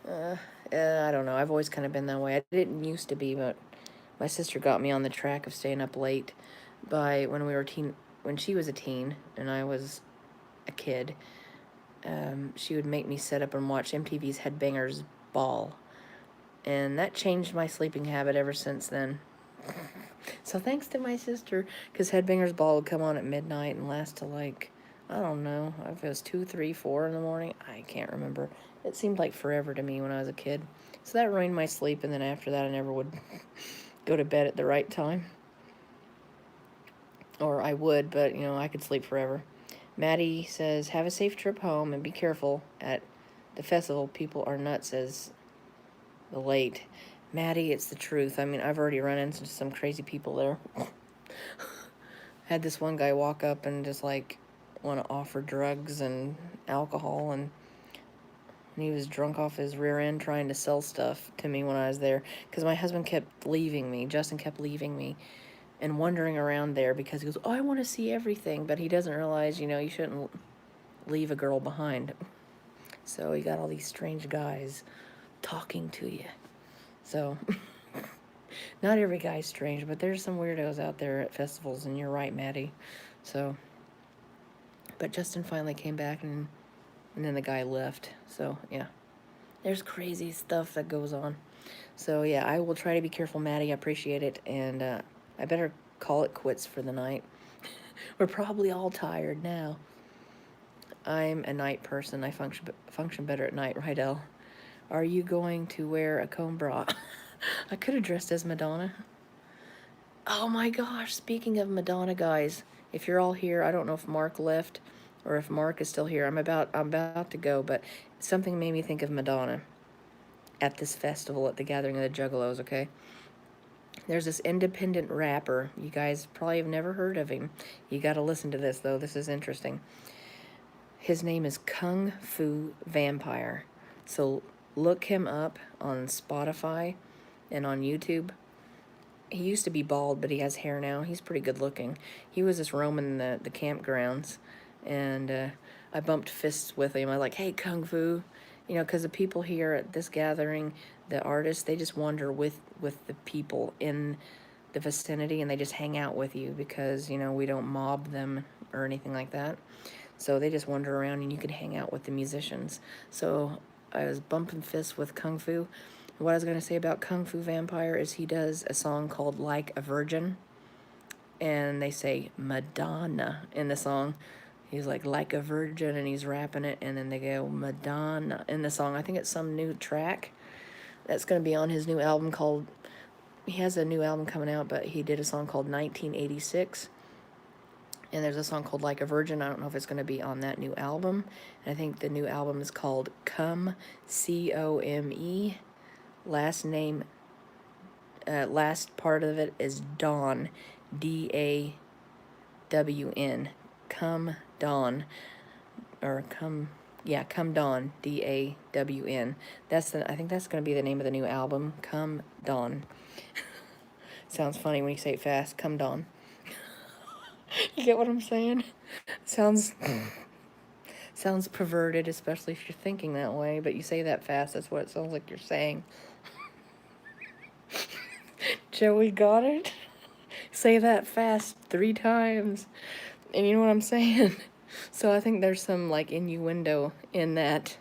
I don't know. I've always kind of been that way. I didn't used to be, but my sister got me on the track of staying up late when she was a teen and I was a kid. She would make me sit up and watch MTV's Headbangers Ball. And that changed my sleeping habit ever since then. So thanks to my sister, because Headbangers Ball would come on at midnight and last till like, I don't know, if it was 2, 3, 4 in the morning. I can't remember. It seemed like forever to me when I was a kid. So that ruined my sleep, and then after that I never would go to bed at the right time. Or I would, but, I could sleep forever. Maddie says, have a safe trip home and be careful at the festival. People are nuts as the late. Maddie, it's the truth. I mean, I've already run into some crazy people there. Had this one guy walk up and just, like, want to offer drugs and alcohol, and he was drunk off his rear end trying to sell stuff to me when I was there. Because my husband kept leaving me. Justin kept leaving me and wandering around there because he goes, oh, I want to see everything. But he doesn't realize, you shouldn't leave a girl behind. So you got all these strange guys talking to you. So, not every guy's strange, but there's some weirdos out there at festivals, and you're right, Maddie. So, but Justin finally came back, and then the guy left. So, yeah. There's crazy stuff that goes on. So, yeah, I will try to be careful, Maddie. I appreciate it, and I better call it quits for the night. We're probably all tired now. I'm a night person. I function better at night, right, Elle? Are you going to wear a comb bra? I could have dressed as Madonna. Oh my gosh, speaking of Madonna, guys, if you're all here, I don't know if Mark left or if Mark is still here. I'm about to go, but something made me think of Madonna at this festival at the Gathering of the Juggalos, okay? There's this independent rapper. You guys probably have never heard of him. You got to listen to this, though. This is interesting. His name is Kung Fu Vampire. So look him up on Spotify and on YouTube. He used to be bald, but he has hair now. He's pretty good looking. He was just roaming the campgrounds, and I bumped fists with him. I was like, hey, Kung Fu. Because the people here at this gathering, the artists, they just wander with the people in the vicinity, and they just hang out with you because, we don't mob them or anything like that. So they just wander around, and you can hang out with the musicians. So I was bumping fists with Kung Fu. What I was going to say about Kung Fu Vampire is he does a song called Like a Virgin, and they say Madonna in the song. He's like a virgin, and he's rapping it, and then they go Madonna in the song. I think it's some new track that's going to be on his new album called, he has a new album coming out, but he did a song called 1986, and there's a song called Like a Virgin. I don't know if it's going to be on that new album, and I think the new album is called Come, C-O-M-E. Last name, last part of it is Dawn, D-A-W-N, Come Dawn, or Come Dawn, D-A-W-N. I think that's going to be the name of the new album, Come Dawn. Sounds funny when you say it fast, Come Dawn. You get what I'm saying? Sounds perverted, especially if you're thinking that way, but you say that fast, that's what it sounds like you're saying. Joey got it? Say that fast 3 times. And you know what I'm saying? So I think there's some, like, innuendo in that,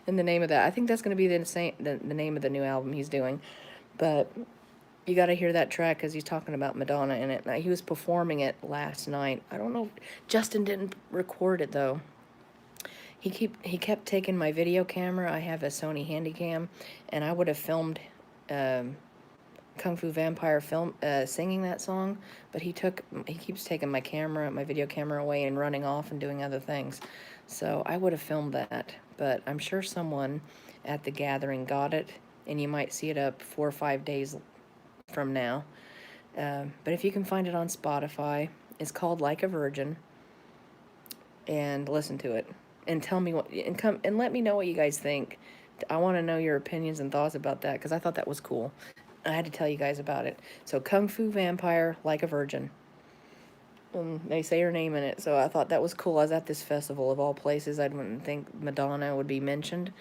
in the name of that. I think that's going to be the name of the new album he's doing. But you got to hear that track because he's talking about Madonna in it. Now, he was performing it last night. I don't know. Justin didn't record it, though. He kept taking my video camera. I have a Sony Handycam, and I would have filmed Kung Fu Vampire film singing that song, but he keeps taking my video camera away and running off and doing other things. So I would have filmed that, but I'm sure someone at the gathering got it, and you might see it up 4 or 5 days from now. But if you can find it on Spotify, it's called Like a Virgin, and listen to it and tell me and let me know what you guys think. I want to know your opinions and thoughts about that, because I thought that was cool. I had to tell you guys about it. So Kung Fu Vampire, Like a Virgin. They say her name in it, so I thought that was cool. I was at this festival, of all places. I wouldn't think Madonna would be mentioned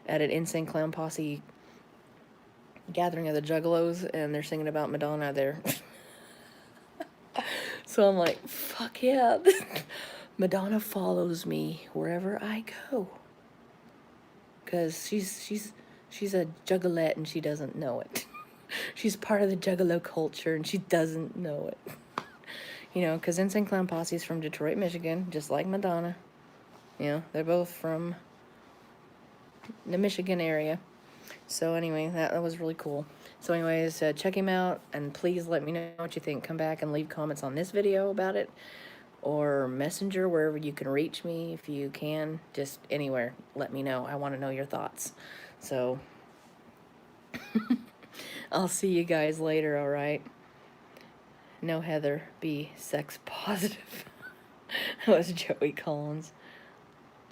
at an Insane Clown Posse gathering of the Juggalos, and they're singing about Madonna there. So I'm like, fuck yeah. Madonna follows me wherever I go. Because she's a juggalette and she doesn't know it. She's part of the juggalo culture and she doesn't know it. You know, because Insane Clown Posse is from Detroit, Michigan, just like Madonna. You know, they're both from the Michigan area. So anyway, that was really cool. So anyways, check him out, and please let me know what you think. Come back and leave comments on this video about it, or Messenger, wherever you can reach me. If you can, just anywhere, let me know. I want to know your thoughts. So I'll see you guys later, all right? No, Heather, be sex positive. That was Joey Collins.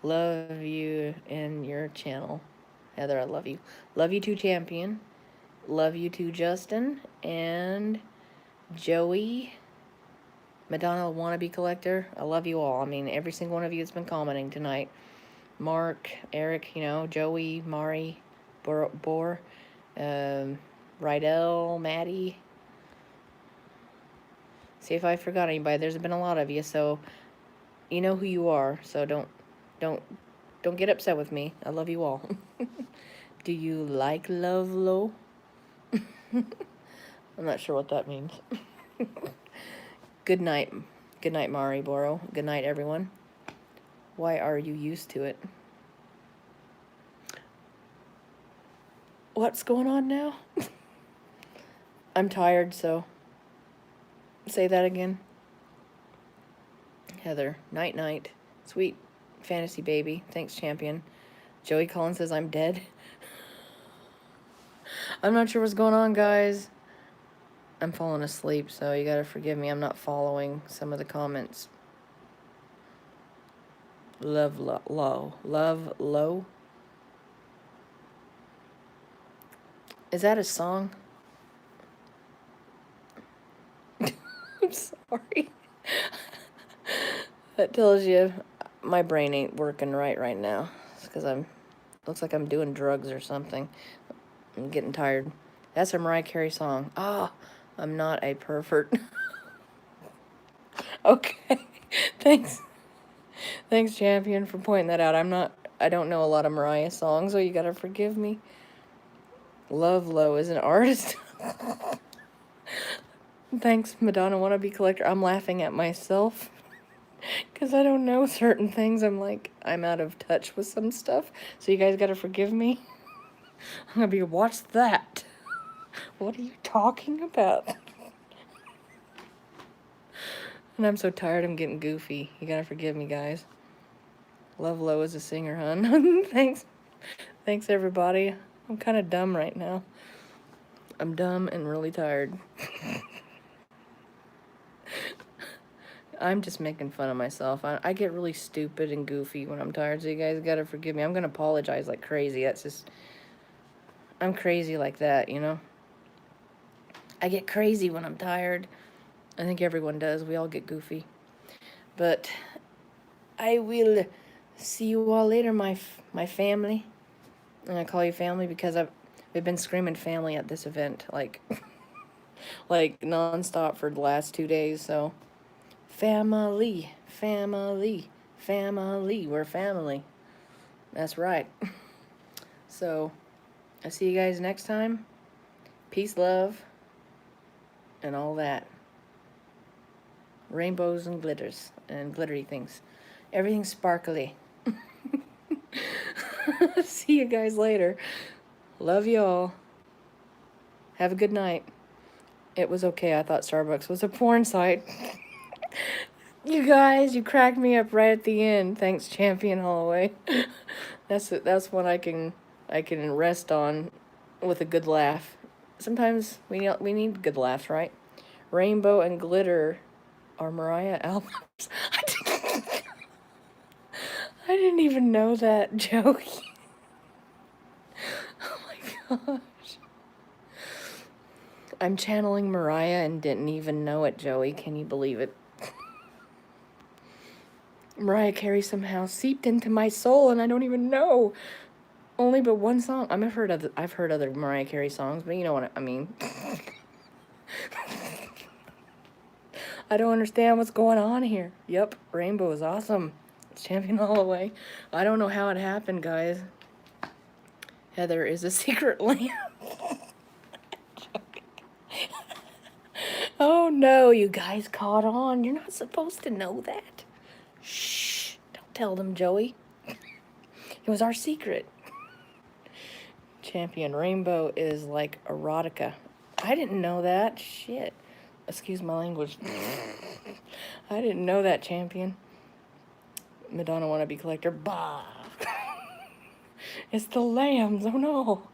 Love you and your channel. Heather, I love you. Love you too, Champion. Love you too, Justin. And Joey, Madonna Wannabe Collector. I love you all. I mean, every single one of you has been commenting tonight. Mark, Eric, you know, Joey, Mari, Bor, Rydell, Maddie. See if I forgot anybody. There's been a lot of you, so you know who you are. So don't get upset with me. I love you all. Do you like love low? I'm not sure what that means. Good night. Good night, Mari Boro. Good night, everyone. Why are you used to it? What's going on now? I'm tired, so say that again. Heather, night night. Sweet fantasy baby. Thanks, Champion. Joey Collins says I'm dead. I'm not sure what's going on, guys. I'm falling asleep, so you gotta forgive me. I'm not following some of the comments. Love low. Love low. Is that a song? I'm sorry. That tells you my brain ain't working right now. It's because looks like I'm doing drugs or something. I'm getting tired. That's a Mariah Carey song. Ah, I'm not a pervert. Okay. Thanks. Thanks, Champion, for pointing that out. I don't know a lot of Mariah songs, so you gotta forgive me. Love Low is an artist. Thanks, Madonna Wannabe Collector. I'm laughing at myself because I don't know certain things. I'm out of touch with some stuff, so you guys gotta forgive me. I'm gonna be, what's that? What are you talking about? And I'm so tired, I'm getting goofy. You gotta forgive me, guys. Love Low is a singer, hun. Thanks. Thanks, everybody. I'm kind of dumb right now. I'm dumb and really tired. I'm just making fun of myself. I get really stupid and goofy when I'm tired, so you guys gotta forgive me. I'm gonna apologize like crazy. That's just... I'm crazy like that, you know? I get crazy when I'm tired. I think everyone does. We all get goofy. But I will see you all later, my family. And I call you family because we've been screaming family at this event, like nonstop for the last 2 days. So family, family, family. We're family. That's right. So I'll see you guys next time. Peace, love, and all that. Rainbows and glitters and glittery things. Everything's sparkly. See you guys later. Love y'all. Have a good night. It was okay. I thought Starbucks was a porn site. You guys, you cracked me up right at the end. Thanks, Champion Holloway. That's what I can rest on with a good laugh. Sometimes we need good laughs, right? Rainbow and Glitter are Mariah albums. I didn't even know that, Joey. Oh my gosh. I'm channeling Mariah and didn't even know it, Joey. Can you believe it? Mariah Carey somehow seeped into my soul and I don't even know. Only but one song. I've heard other Mariah Carey songs, but you know what I mean. I don't understand what's going on here. Yep, Rainbow is awesome. It's Champion Holloway. I don't know how it happened, guys. Heather is a secret lamp. Oh no, you guys caught on. You're not supposed to know that. Shh, don't tell them, Joey. It was our secret. Champion Rainbow is like erotica. I didn't know that. Shit. Excuse my language. I didn't know that, Champion. Madonna Wannabe Collector. Bah. It's the lambs. Oh no.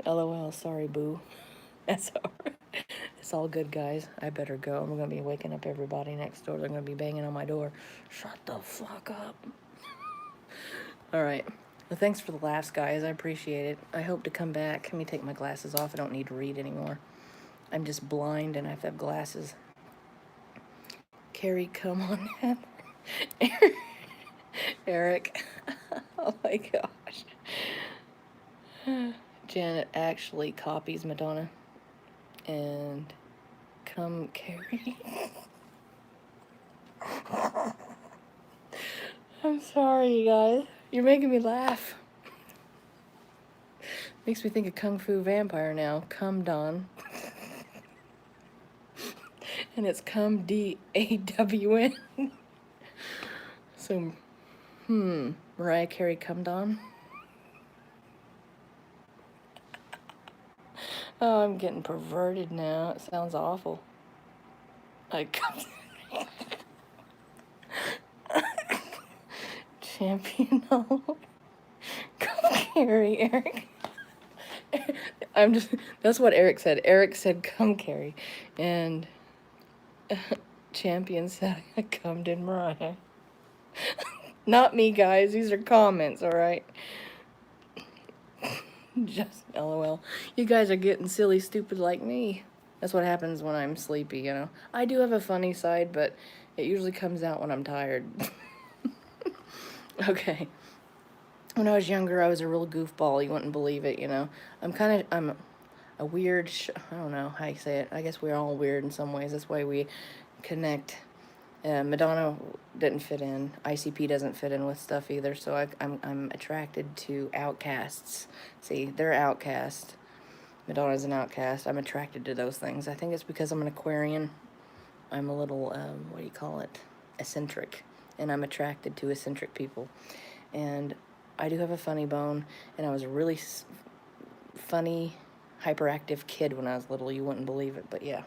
LOL. Sorry, boo. That's alright. It's all good, guys. I better go. I'm going to be waking up everybody next door. They're going to be banging on my door. Shut the fuck up. Alright. Well, thanks for the laughs, guys. I appreciate it. I hope to come back. Let me take my glasses off. I don't need to read anymore. I'm just blind and I have to have glasses. Carrie, come on. Eric. Oh my gosh. Janet actually copies Madonna. And come Carrie. I'm sorry, you guys. You're making me laugh. Makes me think of Kung Fu Vampire now. Come Don. And it's come D-A-W-N. So, Mariah Carey come Don. Oh, I'm getting perverted now. It sounds awful. Champion. Come Carrie, Eric. That's what Eric said. Eric said, come Carrie. And Champion said, I cummed in Mariah. Not me, guys. These are comments, alright? Just LOL. You guys are getting silly stupid like me. That's what happens when I'm sleepy, you know. I do have a funny side, but it usually comes out when I'm tired. Okay. When I was younger, I was a real goofball. You wouldn't believe it, you know. I'm a weird, I don't know how you say it. I guess we're all weird in some ways. That's why we connect. Madonna didn't fit in. ICP doesn't fit in with stuff either. So I'm attracted to outcasts. See, they're outcast. Madonna's an outcast. I'm attracted to those things. I think it's because I'm an Aquarian. I'm a little, what do you call it? Eccentric. And I'm attracted to eccentric people. And I do have a funny bone. And I was a really funny, hyperactive kid when I was little. You wouldn't believe it, but yeah.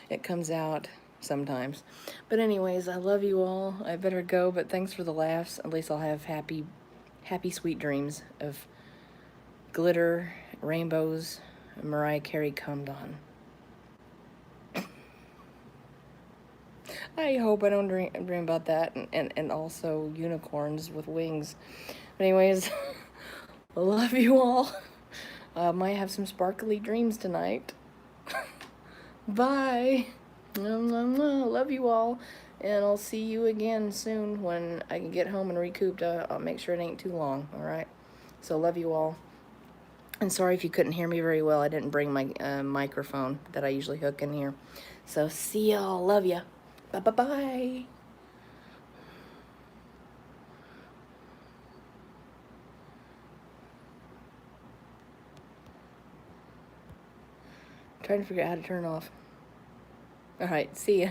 It comes out sometimes. But anyways, I love you all. I better go, but thanks for the laughs. At least I'll have happy, sweet dreams of glitter, rainbows, and Mariah Carey cummed on. I hope I don't dream about that, and also unicorns with wings. But anyways, I love you all. Might have some sparkly dreams tonight. Bye. Love you all, and I'll see you again soon when I can get home and recouped. I'll make sure it ain't too long, alright? So love you all. And sorry if you couldn't hear me very well. I didn't bring my microphone that I usually hook in here. So see y'all. Love ya. Bye-bye-bye. Trying to figure out how to turn off. Alright, see ya.